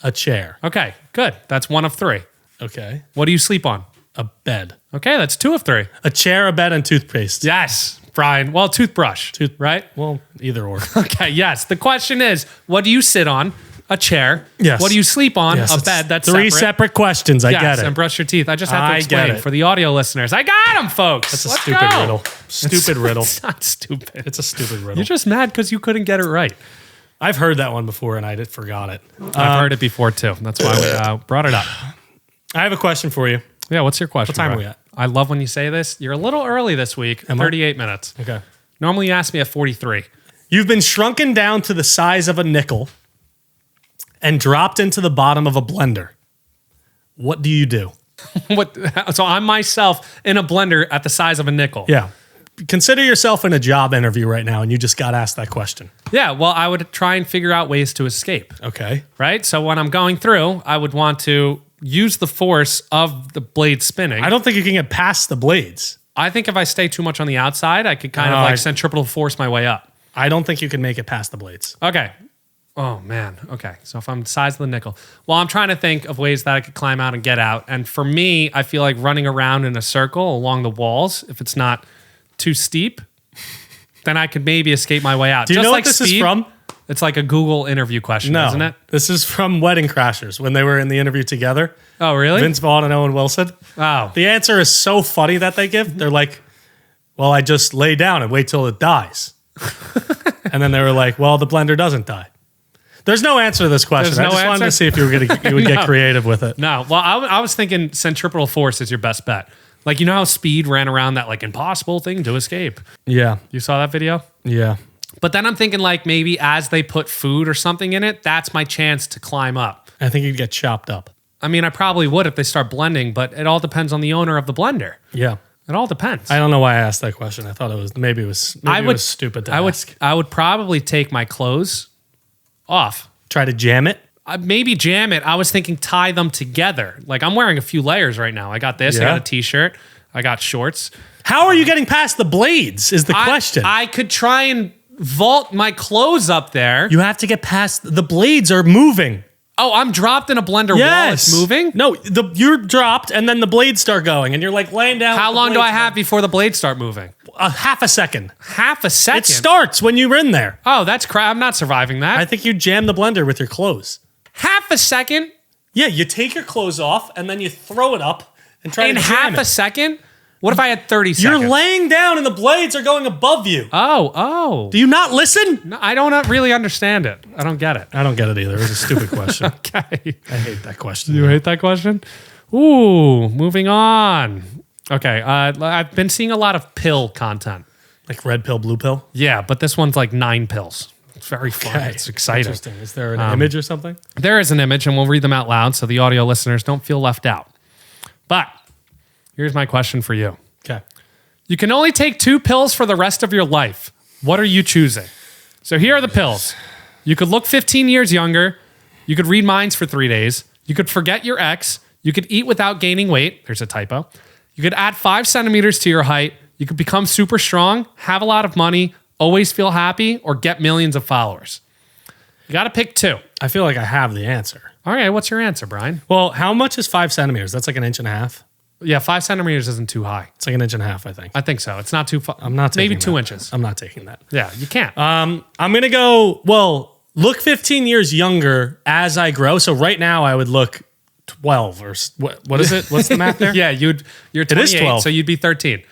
A chair. Okay, good. That's 1 of 3. Okay. What do you sleep on? A bed. Okay, that's 2 of 3. A chair, a bed, and toothpaste. Yes, Brian. Well, toothbrush, right? Well, either or. Okay, yes. The question is, what do you sit on? A chair. Yes. What do you sleep on? Yes, a bed. That's three separate questions. I get it. And brush your teeth. I just have to I get explain it. for the audio listeners. I got them, folks. That's a Let's stupid go. riddle. Stupid riddle. It's not stupid. It's a stupid riddle. You're just mad because you couldn't get it right. I've heard that one before and I forgot it. I've heard it before too. That's why we brought it up. I have a question for you. Yeah, what's your question? What time bro? are we at? I love when you say this. You're a little early this week. 38 minutes. Okay. Normally you ask me at 43. You've been shrunken down to the size of a nickel and dropped into the bottom of a blender. What do you do? So I'm myself in a blender at the size of a nickel. Yeah. Consider yourself in a job interview right now and you just got asked that question. Yeah, well, I would try and figure out ways to escape. Okay. Right? So when I'm going through, I would want to use the force of the blade spinning. I don't think you can get past the blades. I think if I stay too much on the outside, I could kind of centripetal force my way up. I don't think you can make it past the blades. Okay. Oh, man. Okay. So if I'm the size of the nickel. Well, I'm trying to think of ways that I could climb out and get out. And for me, I feel like running around in a circle along the walls, if it's not too steep, then I could maybe escape my way out. Do you know what this is from? It's like a Google interview question, isn't it? This is from Wedding Crashers when they were in the interview together. Oh, really? Vince Vaughn and Owen Wilson. Oh. The answer is so funny that they give. They're like, well, I just lay down and wait till it dies. And then they were like, well, the blender doesn't die. There's no answer to this question. There's I just wanted to see if you would No. get creative with it. No. Well, I was thinking centripetal force is your best bet. Like, you know how Speed ran around that like impossible thing to escape? Yeah. You saw that video? Yeah. But then I'm thinking like maybe as they put food or something in it, that's my chance to climb up. I think you'd get chopped up. I mean, I probably would if they start blending, but it all depends on the owner of the blender. Yeah. It all depends. I don't know why I asked that question. I thought it was maybe it was stupid to ask. I would probably take my clothes off. Try to jam it. Maybe jam it. I was thinking tie them together. Like I'm wearing a few layers right now. I got this. Yeah. I got a t-shirt. I got shorts. How are you getting past the blades is the question. I could try and vault my clothes up there. You have to get past the blades are moving. Oh, I'm dropped in a blender while it's moving? No, you're dropped and then the blades start going and you're like laying down. How long do I have before the blades start moving? Half a second. Half a second? It starts when you're in there. Oh, that's crap. I'm not surviving that. I think you jam the blender with your clothes. Half a second? Yeah, you take your clothes off and then you throw it up and try to jam it. In half a second? What if I had 30 seconds? You're laying down and the blades are going above you. Oh. Do you not listen? No, I don't really understand it. I don't get it. I don't get it either. It was a stupid question. Okay. I hate that question. You hate that question? Ooh, moving on. Okay, I've been seeing a lot of pill content. Like red pill, blue pill? Yeah, but this one's like 9 pills. It's very fun. It's exciting. Interesting. Is there an image or something? There is an image, and we'll read them out loud so the audio listeners don't feel left out. But here's my question for you. Okay. You can only take 2 pills for the rest of your life. What are you choosing? So here are the pills. You could look 15 years younger. You could read minds for 3 days. You could forget your ex. You could eat without gaining weight. There's a typo. You could add 5 centimeters to your height. You could become super strong, have a lot of money, always feel happy, or get millions of followers. You got to pick 2. I feel like I have the answer. All right, what's your answer, Brian? Well, how much is 5 centimeters? That's like an inch and a half. Yeah, 5 centimeters isn't too high. It's like an inch and a half, I think. I think so. It's not too far. I'm not taking maybe 2 that. inches. I'm not taking that. Yeah, you can't. I'm going to go, well, look 15 years younger as I grow. So right now I would look 12 or what is it? What's the math there? Yeah, you're 28, is 12. so you'd be 13.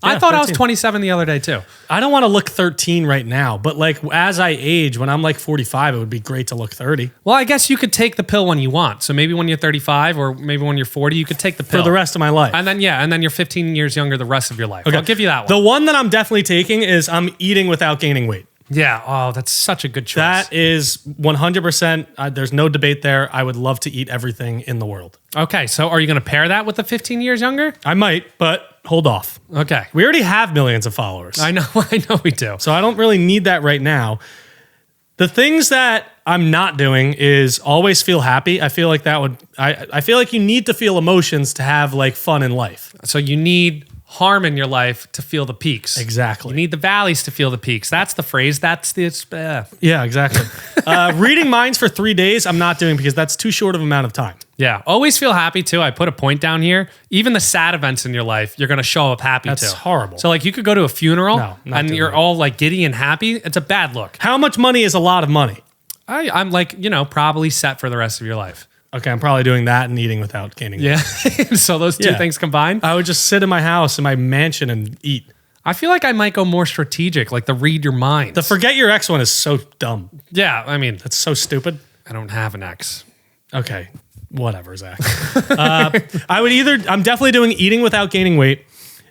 I Yeah, thought I was 13. 27 the other day too. I don't want to look 13 right now, but like as I age, when I'm like 45, it would be great to look 30. Well, I guess you could take the pill when you want. So maybe when you're 35 or maybe when you're 40, you could take the pill. For the rest of my life. And then you're 15 years younger the rest of your life. Okay. I'll give you that one. The one that I'm definitely taking is I'm eating without gaining weight. Yeah. Oh, that's such a good choice. That is 100%. There's no debate there. I would love to eat everything in the world. Okay. So are you going to pair that with the 15 years younger? I might, but hold off. Okay. We already have millions of followers. I know we do. So I don't really need that right now. The things that I'm not doing is always feel happy. I feel like you need to feel emotions to have like fun in life. So you need harm in your life to feel the peaks. Exactly. You need the valleys to feel the peaks. That's the phrase. That's the... Yeah, exactly. Reading minds for 3 days, I'm not doing because that's too short of amount of time. Yeah. Always feel happy too. I put a point down here. Even the sad events in your life, you're going to show up happy too. That's horrible. So like you could go to a funeral and you're that. all like giddy and happy. It's a bad look. How much money is a lot of money? I'm like, probably set for the rest of your life. Okay, I'm probably doing that and eating without gaining weight. Yeah. So those two things combined. I would just sit in my house, in my mansion, and eat. I feel like I might go more strategic, like the read your mind. The forget your ex one is so dumb. Yeah, I mean, That's so stupid. I don't have an ex. Okay, whatever, Zach. I'm definitely doing eating without gaining weight.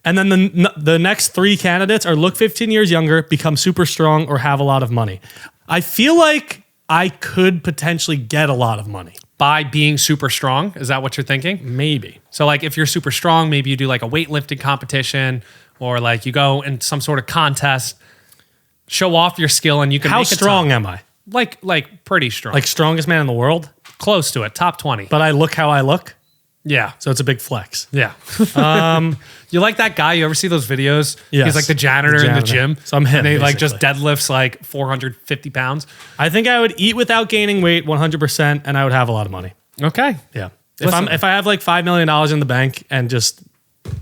And then the next 3 candidates are look 15 years younger, become super strong, or have a lot of money. I feel like I could potentially get a lot of money. By being super strong? Is that what you're thinking? Maybe. So like if you're super strong, maybe you do like a weightlifting competition or like you go in some sort of contest, show off your skill and you can How make strong am I? Like pretty strong. Like strongest man in the world? Close to it, top 20. But I look how I look? Yeah. So it's a big flex. Yeah. You like that guy? You ever see those videos? Yes. He's like the janitor in the gym. So I'm him, and he like basically. just deadlifts like 450 pounds. I think I would eat without gaining weight 100% and I would have a lot of money. Okay. Yeah. Listen. If I have like $5 million in the bank and just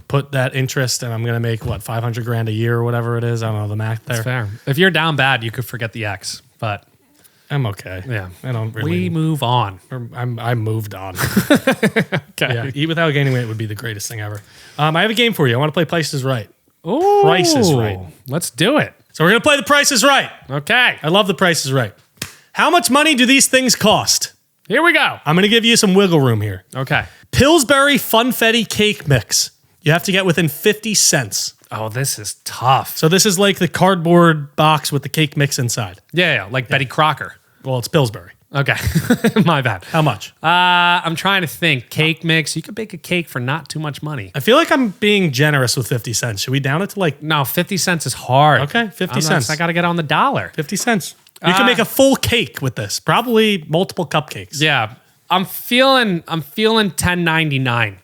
put that interest and I'm going to make what, 500 grand a year or whatever it is. I don't know the math there. That's fair. If you're down bad, you could forget the X, but I'm okay. yeah. I don't really. We move on. I moved on. Okay. Yeah. Eat without gaining weight would be the greatest thing ever. I have a game for you. I want to play Price is Right. Ooh, Price is Right. Let's do it. So we're going to play the Price is Right. Okay. I love the Price is Right. How much money do these things cost? Here we go. I'm going to give you some wiggle room here. Okay. Pillsbury Funfetti cake mix. You have to get within 50 cents. Oh, this is tough. So this is like the cardboard box with the cake mix inside. Yeah, like Betty Crocker. Well, it's Pillsbury. Okay. My bad. How much? I'm trying to think. Cake mix. You could bake a cake for not too much money. I feel like I'm being generous with 50 cents. Should we down it to like... No, 50 cents is hard. Okay, 50 cents. I got to get on the dollar. 50 cents. You can make a full cake with this. Probably multiple cupcakes. Yeah. I'm feeling 10.99.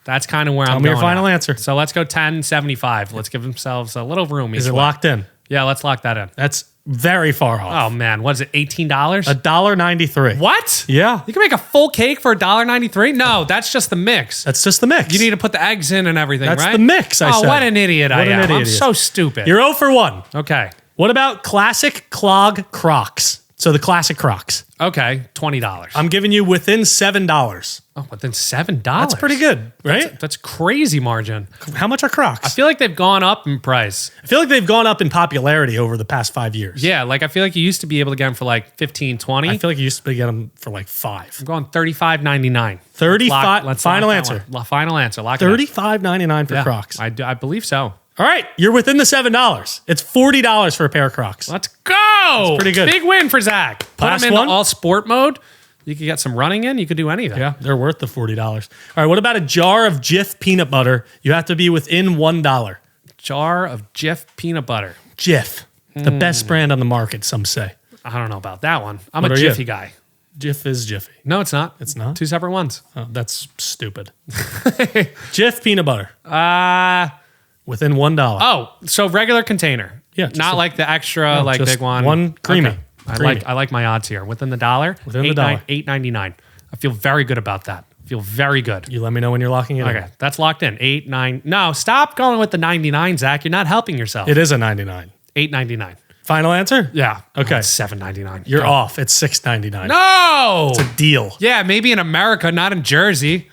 That's kind of where I'm going. Tell me your final answer. So let's go 10.75. Let's give themselves a little room. Is it locked in? Yeah, let's lock that in. That's very far off. Oh man, what is it? $18? $1.93. What? Yeah. You can make a full cake for $1.93? No, that's just the mix. That's just the mix. You need to put the eggs in and everything, That's right? the mix, I Oh, said. what an idiot I am. I'm idiot. so stupid. You're 0 for 1. Okay. What about classic clog Crocs? So the classic Crocs. Okay, $20. I'm giving you within $7. Oh, within $7. That's pretty good, right? That's crazy margin. How much are Crocs? I feel like they've gone up in price. I feel like they've gone up in popularity over the past 5 years. Yeah, like I feel like you used to be able to get them for like 15, 20. I feel like you used to get them for like 5. I'm going $35.99. 35. Let's Final lock that answer. one. Final answer. Lock it in. $35.99 for Yeah, Crocs. I believe so. All right, you're within the $7. It's $40 for a pair of Crocs. Let's go. pretty good. Big win for Zach. Put Last him in one? all sport mode. You could get some running in. You could do anything. Yeah, they're worth the $40. All right, what about a jar of Jif peanut butter? You have to be within $1. Jar of Jif peanut butter. Jif, the best brand on the market, some say. I don't know about that one. I'm What a are you? Jiffy guy. Jif is Jiffy. No, it's not. It's not? Two separate ones. Oh, that's stupid. Jif peanut butter. Within $1. Oh, so regular container. Yeah, just Not a- like the extra, no, like just big one. one creamy. Okay. Creamy. I like my odds here. Within the dollar. Within the dollar. $8.99. I feel very good about that. I feel very good. You let me know when you're locking it in. Okay, that's locked in. 8, 9. No, stop going with the 99, Zach. You're not helping yourself. It is a 99. $8.99. Final anser? Yeah. Okay. It's $7.99. You're off. It's $6.99. No. It's a deal. Yeah, maybe in America, not in Jersey.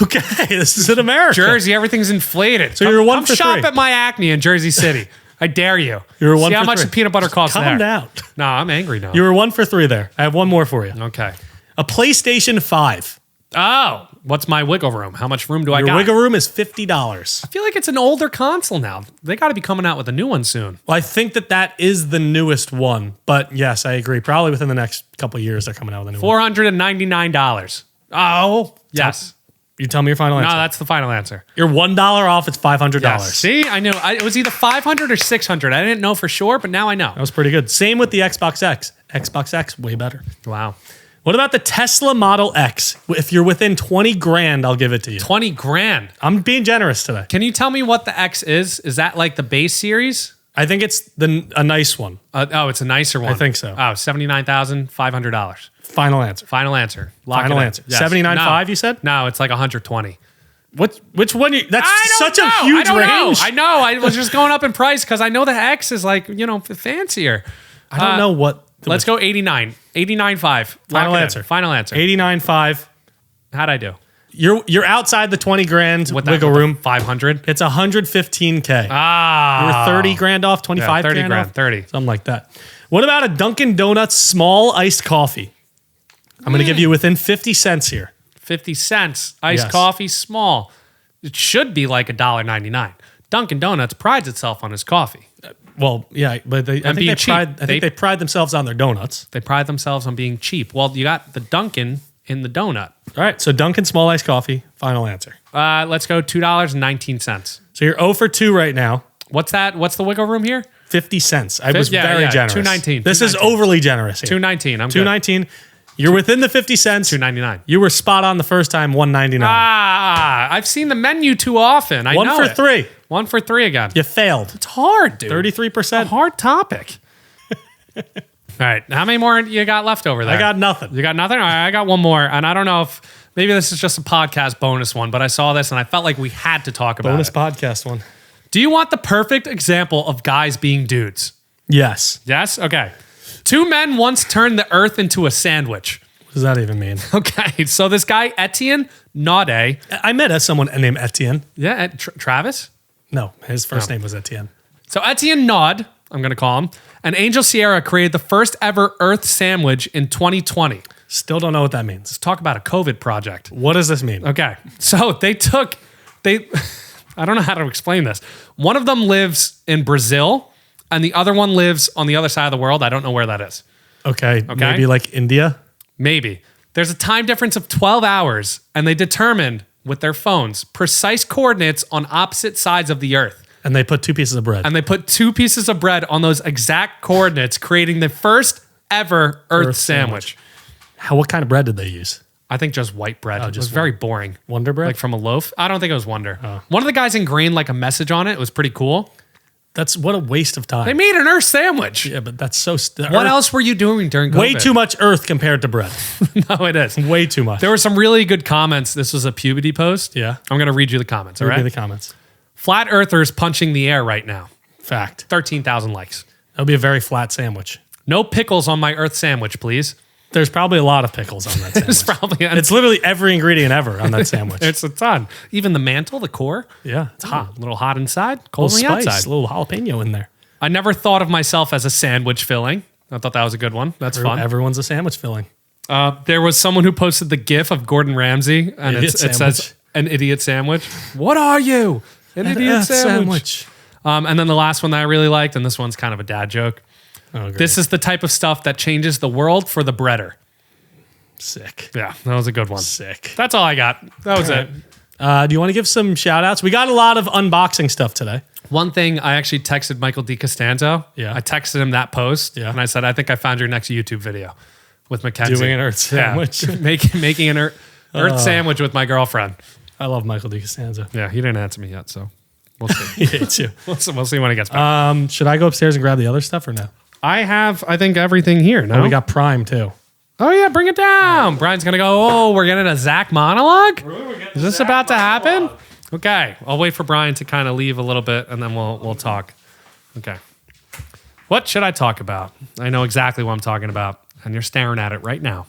Okay, this is in America. Jersey, everything's inflated. So you're one come for shop 3. at my Acme in Jersey City. I dare you. You're 1 See how for much 3. the peanut butter costs Calm there. down. No, I'm angry now. You were 1 for 3 there. I have one more for you. Okay. A PlayStation 5. Oh, what's my wiggle room? How much room do I Your got? wiggle room is $50. I feel like it's an older console now. They got to be coming out with a new one soon. Well, I think that is the newest one. But yes, I agree. Probably within the next couple of years, they're coming out with a new one. $499. Oh, yes. You tell me your final No, answer. that's the final answer. You're $1 off. It's $500. Yes. See, I knew. It was either 500 or 600. I didn't know for sure, but now I know. That was pretty good. Same with the Xbox X. Xbox X, way better. Wow. What about the Tesla Model X? If you're within 20 grand, I'll give it to you. 20 grand. I'm being generous today. Can you tell me what the X is? Is that like the base series? I think it's a nice one. It's a nicer one. I think so. Oh, $79,500. Final answer. Final answer. Lock Final it in. answer. Yes. 79.5, you said? No, it's like 120. Which one? That's such a range. huge range. I know. I was just going up in price because I know the X is like, fancier. I don't know what. Let's go 89. 89.5. Final answer. Final answer. 89.5. How'd I do? You're outside the 20 grand With wiggle room. 500. It's 115K. Ah. You were 30 grand off, 25 30 grand off? 30. Something like that. What about a Dunkin' Donuts small iced coffee? I'm going to give you within 50 cents here. 50 cents. Iced coffee, small. It should be like $1.99. Dunkin' Donuts prides itself on his coffee. Well, yeah, but I think they pride themselves on their donuts. They pride themselves on being cheap. Well, you got the Dunkin' in the donut. All right, so Dunkin' small iced coffee, final answer. Let's go $2.19. So you're 0 for 2 right now. What's that? What's the wiggle room here? 50 cents. I was very generous. $2.19. This is overly generous here. $2.19. I'm $2.19. You're within the 50 cents. $2.99. You were spot on the first time, $1.99. I've seen the menu too often. I know 1 for 3. 1 for 3 again. You failed. It's hard, dude. 33%. A hard topic. All right. How many more you got left over there? I got nothing. You got nothing? All right, I got one more. And I don't know if maybe this is just a podcast bonus one, but I saw this and I felt like we had to talk about bonus it. Podcast one. Do you want the perfect example of guys being dudes? Yes. Yes? Okay. 2 men once turned the earth into a sandwich. What does that even mean? Okay. So this guy, Etienne Naudet. I met someone named Etienne. Yeah. Travis? No, his first name was Etienne. So Etienne Naud, I'm going to call him, and Angel Sierra created the first ever Earth sandwich in 2020. Still don't know what that means. Let's talk about a COVID project. What does this mean? Okay. So I don't know how to explain this. One of them lives in Brazil and the other one lives on the other side of the world. I don't know where that is. Okay. Maybe like India? Maybe. There's a time difference of 12 hours and they determined with their phones precise coordinates on opposite sides of the earth. And they put 2 pieces of bread. And they put 2 pieces of bread on those exact coordinates, creating the first ever Earth sandwich. What kind of bread did they use? I think just white bread. It was very boring. Wonder bread? Like from a loaf? I don't think it was Wonder. Oh. One of the guys ingrained like a message on it. It was pretty cool. What a waste of time. They made an Earth sandwich. Yeah, but that's so... What else were you doing during COVID? Way too much Earth compared to bread. No, it is. Way too much. There were some really good comments. This was a puberty post. Yeah. I'm going to read you the comments, all right? Read me the comments. Flat Earthers punching the air right now. Fact. 13,000 likes. That'll be a very flat sandwich. No pickles on my Earth sandwich, please. There's probably a lot of pickles on that sandwich. It's literally every ingredient ever on that sandwich. It's a ton. Even the mantle, the core. Yeah. It's hot. A little hot inside, cold on the outside. A little jalapeno in there. I never thought of myself as a sandwich filling. I thought that was a good one. That's fun. Everyone's a sandwich filling. There was someone who posted the GIF of Gordon Ramsay, and it says, an idiot sandwich. What are you? An idiot sandwich. And then the last one that I really liked, and this one's kind of a dad joke. Oh, this is the type of stuff that changes the world for the breader. Sick. Yeah, that was a good one. Sick. That's all I got. That was it. Do you want to give some shout outs? We got a lot of unboxing stuff today. One thing, I actually texted Michael DiCostanzo. Yeah. I texted him that post. Yeah. And I said, I think I found your next YouTube video with Mackenzie. Doing an Earth sandwich. Yeah. making an Earth sandwich with my girlfriend. I love Michael DiCostanzo. Yeah, he didn't answer me yet, so we'll see. He hates you. We'll see when he gets back. Should I go upstairs and grab the other stuff or no? I have, I think, everything here. No? Oh, we got Prime too. Oh, yeah, bring it down. Right. Brian's going to go, we're getting a Zach monologue? Is this about to happen? Okay, I'll wait for Brian to kind of leave a little bit, and then we'll talk. Okay. What should I talk about? I know exactly what I'm talking about, and you're staring at it right now.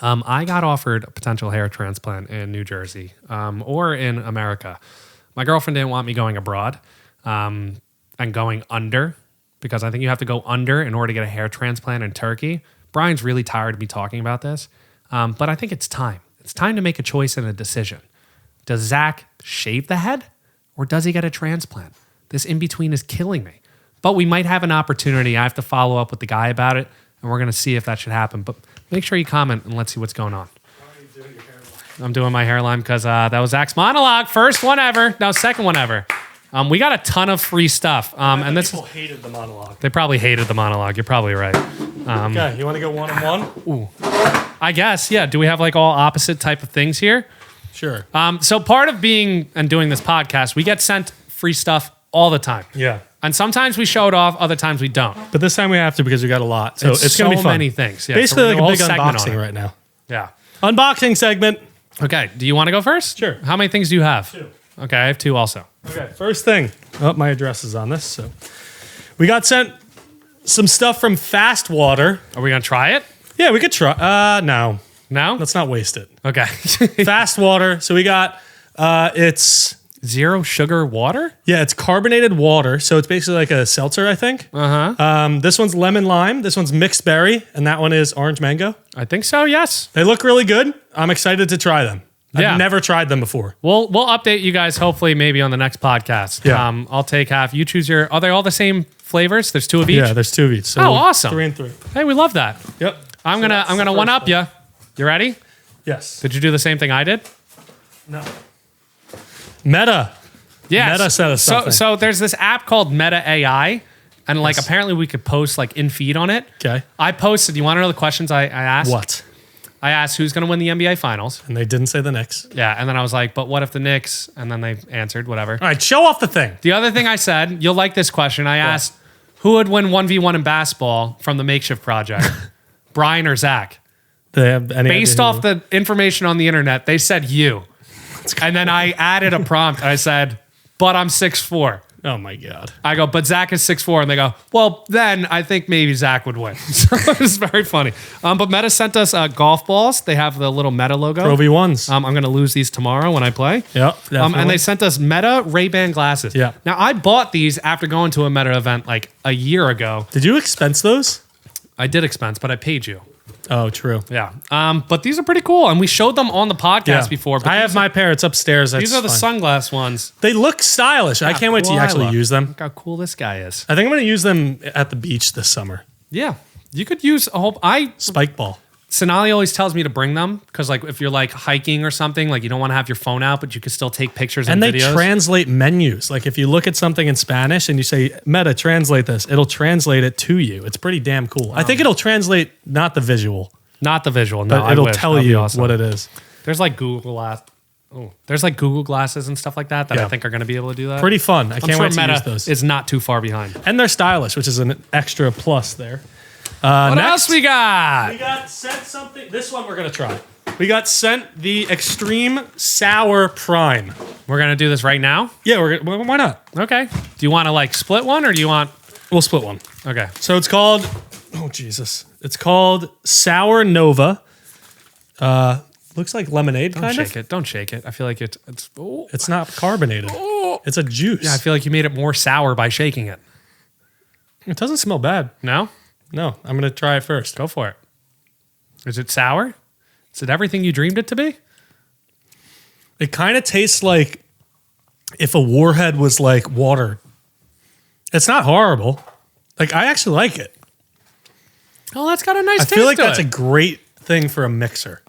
I got offered a potential hair transplant in New Jersey or in America. My girlfriend didn't want me going abroad and going under because I think you have to go under in order to get a hair transplant in Turkey. Brian's really tired of me talking about this, but I think it's time. It's time to make a choice and a decision. Does Zach shave the head or does he get a transplant? This in-between is killing me. But we might have an opportunity. I have to follow up with the guy about it, and we're going to see if that should happen. But make sure you comment, and let's see what's going on. How are you doing your hairline? I'm doing my hairline because that was Zach's monologue. First one ever. No, second one ever. We got a ton of free stuff. And this people hated the monologue. They probably hated the monologue. You're probably right. Okay, you want to go 1-on-1? Ooh. I guess, yeah. Do we have like all opposite type of things here? Sure. So part of being and doing this podcast, we get sent free stuff all the time. Yeah. And sometimes we show it off, other times we don't. But this time we have to because we got a lot. So it's going to be so fun. many things. Yeah, basically so like a big segment unboxing right now. Yeah. Unboxing segment. Okay. Do you want to go first? Sure. How many things do you have? 2. Okay, I have 2 also. Okay, first thing. Oh, my address is on this. So we got sent some stuff from Fast Water. Are we going to try it? Yeah, we could try. No. No? Let's not waste it. Okay. Fast Water. So we got, it's... Zero sugar water? Yeah, it's carbonated water. So it's basically like a seltzer, I think. Uh-huh. This one's lemon lime. This one's mixed berry. And that one is orange mango. I think so, yes. They look really good. I'm excited to try them. Yeah. I've never tried them before. We'll update you guys hopefully maybe on the next podcast. Yeah. I'll take half. You choose your... Are they all the same flavors? There's 2 of each? Yeah, there's 2 of each. So Oh, awesome. 3 and 3. Hey, we love that. Yep. I'm gonna one up you. You ready? Yes. Did you do the same thing I did? No. Meta. Yeah. Meta sent us something. So there's this app called Meta AI, and like apparently we could post like in feed on it. Okay. I posted. You want to know the questions I asked? What? I asked who's going to win the NBA Finals. And they didn't say the Knicks. Yeah, and then I was like, but what if the Knicks? And then they answered whatever. All right, show off the thing. The other thing I said, you'll like this question. I asked who would win 1v1 in basketball from the Makeshift project, Brian or Zach? They have any Based off the information on the internet, they said you. And then I added a prompt. I said, but I'm 6'4". Oh my God. I go, but Zach is 6'4", and they go, well, then I think maybe Zach would win. So it was very funny. But Meta sent us golf balls. They have the little Meta logo. Pro V1s. I'm going to lose these tomorrow when I play. Yep. And they sent us Meta Ray-Ban glasses. Yeah. Now, I bought these after going to a Meta event like a year ago. Did you expense those? I did expense, but I paid you. Oh, true. Yeah. But these are pretty cool. And we showed them on the podcast before. But I have my pair. It's upstairs. These are the sunglass ones. They look stylish. I can't wait to actually use them. Look how cool this guy is. I think I'm going to use them at the beach this summer. Yeah. You could use a whole... Spike ball. Sonali always tells me to bring them because, like, if you're like hiking or something, like you don't want to have your phone out, but you can still take pictures and videos. And they translate menus. Like if you look at something in Spanish and you say, Meta, translate this, it'll translate it to you. It's pretty damn cool. I think it'll translate not the visual. Not the visual. No, but it'll tell you what it is. There's like Google Glass. Oh, there's like Google glasses and stuff like that I think are going to be able to do that. Pretty fun. I can't wait to Meta use those. It's not too far behind. And they're stylish, which is an extra plus there. What else we got? We got sent something. This one we're going to try. We got sent the Extreme Sour Prime. We're going to do this right now? Yeah, why not? Okay. Do you want to like split one or do you want... We'll split one. Okay. So it's called... Oh, Jesus. It's called Sour Nova. Looks like lemonade, kind of. Don't shake it. Don't shake it. I feel like it's not carbonated. It's a juice. Yeah, I feel like you made it more sour by shaking it. It doesn't smell bad. No? No. I'm going to try it first. Go for it. Is it sour? Is it everything you dreamed it to be? It kind of tastes like if a warhead was like water. It's not horrible. Like, I actually like it. Oh, that's got a nice taste. I feel like that's a great thing for a mixer.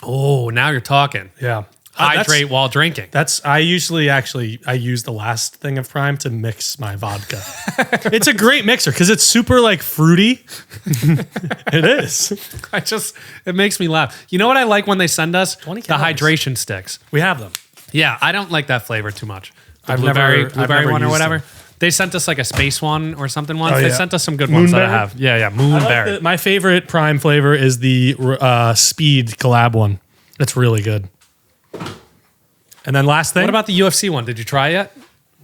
Oh, now you're talking. Yeah. Hydrate while drinking. I usually I use the last thing of Prime to mix my vodka. It's a great mixer because it's super like fruity. It is. It makes me laugh. You know what I like when they send us? 20 the calories. hydration sticks. We have them. Yeah, I don't like that flavor too much. The I've blueberry never one or used whatever. them. They sent us like a space one or something once. Oh, They yeah. sent us some good ones that I have. Yeah, moonberry. My favorite Prime flavor is the Speed collab one. It's really good. And then last thing. What about the UFC one? Did you try it yet?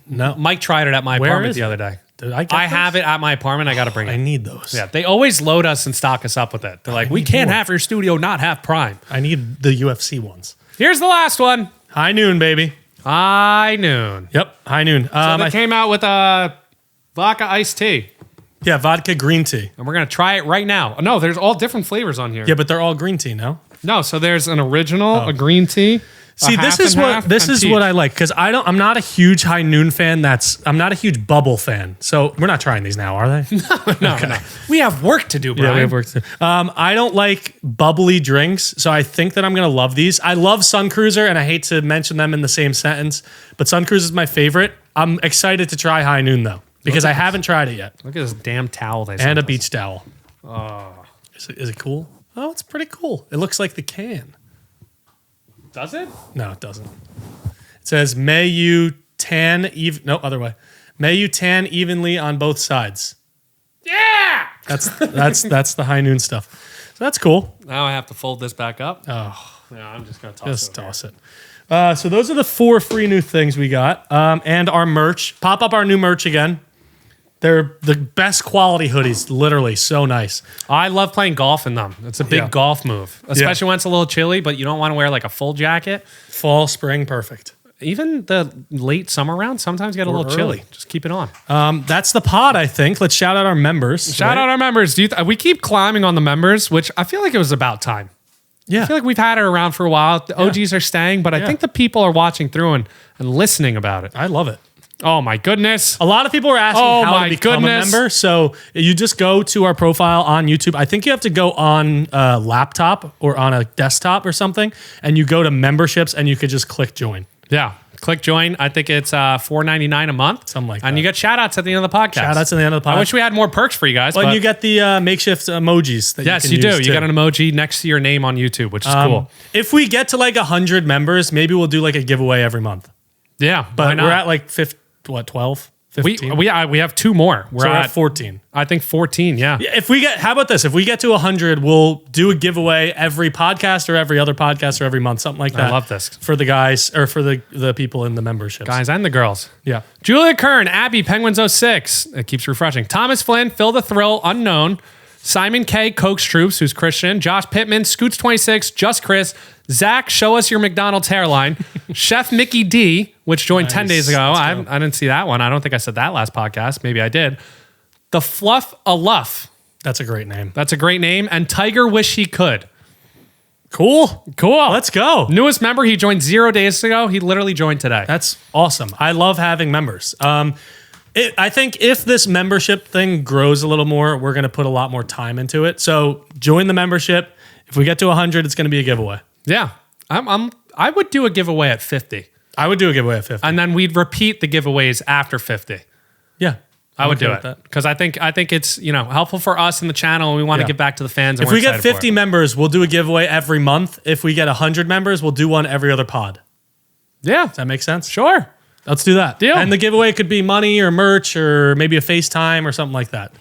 No. Mike tried it at my Where apartment is the it? other day. Did I get I those? have it at my apartment. I got to bring it. I need those. Yeah, they always load us and stock us up with it. They're like, we need can't more. have your studio not have Prime. I need the UFC ones. Here's the last one. High Noon, baby. High Noon. Yep, High Noon. So they came out with a vodka iced tea. Yeah, vodka green tea. And we're going to try it right now. No, there's all different flavors on here. Yeah, but they're all green tea, no? No, so there's an original, a green tea. See, this is what I like because I'm not a huge High Noon fan. I'm not a huge bubble fan. So we're not trying these now, are they? No. We have work to do, Brian. Yeah, we have work to do. I don't like bubbly drinks, so I think that I'm gonna love these. I love Sun Cruiser, and I hate to mention them in the same sentence, but Sun Cruiser is my favorite. I'm excited to try High Noon though, because I haven't tried it yet. Look at this damn towel they sent And a us. beach towel. Oh. Is it cool? Oh, it's pretty cool. It looks like the can. Does it? No, it doesn't. It says, may you tan no, other way. May you tan evenly on both sides. Yeah! That's the High Noon stuff. So that's cool. Now I have to fold this back up. Oh, Yeah, I'm just going to toss it. So those are the 4 free new things we got. And our merch. Pop up our new merch again. They're the best quality hoodies, literally so nice. I love playing golf in them. It's a big golf move, especially when it's a little chilly, but you don't want to wear like a full jacket. Fall, spring, perfect. Even the late summer round, sometimes get a little chilly. Just keep it on. That's the pod, I think. Let's shout out our members. Shout out our members. We keep climbing on the members, which I feel like it was about time. Yeah. I feel like we've had it around for a while. The OGs are staying, but I think the people are watching through and listening about it. I love it. Oh my goodness. A lot of people are asking how to become a member. So you just go to our profile on YouTube. I think you have to go on a laptop or on a desktop or something, and you go to memberships and you could just click join. Yeah. Click join. I think it's $4.99 a month. Something like that. And you get shout outs at the end of the podcast. Shout outs at the end of the podcast. I wish we had more perks for you guys. Well, and you get the makeshift emojis. That yes, you do. Use You got an emoji next to your name on YouTube, which is cool. If we get to like 100 members, maybe we'll do like a giveaway every month. Yeah. But we're at like 12? 15? We have 2 more. We're at 14. I think 14, yeah. How about this? If we get to 100, we'll do a giveaway every podcast or every other podcast or every month, something like that. I love this. For the guys or for the people in the memberships. Guys and the girls. Yeah. Julia Kern, Abby, Penguins06. It keeps refreshing. Thomas Flynn, Phil the Thrill, Unknown. Simon K, Cokes Troops, who's Christian. Josh Pittman, Scoots26, Just Chris. Zach, show us your McDonald's hairline. Chef Mickey D, which joined 10 days ago. I didn't see that one. I don't think I said that last podcast. Maybe I did. The Fluff a Luff. That's a great name. That's a great name. And Tiger Wish He Could. Cool. Let's go. Newest member. He joined 0 days ago. He literally joined today. That's awesome. I love having members. I think if this membership thing grows a little more, we're going to put a lot more time into it. So join the membership. If we get to 100, it's going to be a giveaway. Yeah. I would do a giveaway at 50. I would do a giveaway at 50. And then we'd repeat the giveaways after 50. Yeah. I would do it. Because I think it's, helpful for us in the channel, and we want to give back to the fans. If we get 50 members, we'll do a giveaway every month. If we get 100 members, we'll do one every other pod. Yeah. Does that make sense? Sure. Let's do that. Deal. And the giveaway could be money or merch or maybe a FaceTime or something like that.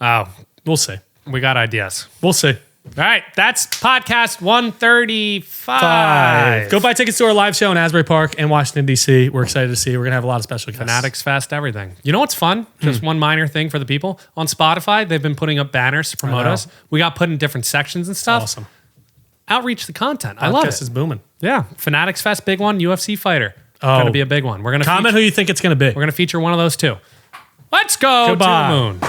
Oh, we'll see. We got ideas. We'll see. All right. That's podcast 135. Go buy tickets to our live show in Asbury Park in Washington, D.C. We're excited to see you. We're going to have a lot of special guests. Fanatics Fest, everything. You know what's fun? Just one minor thing for the people. On Spotify, they've been putting up banners to promote us. We got put in different sections and stuff. Awesome. Outreach the content. I love it. Podcast is booming. Yeah. Fanatics Fest, big one. UFC fighter. Going to be a big one. We're going to comment who you think it's going to be. We're going to feature one of those too. Let's go Goodbye. to the moon.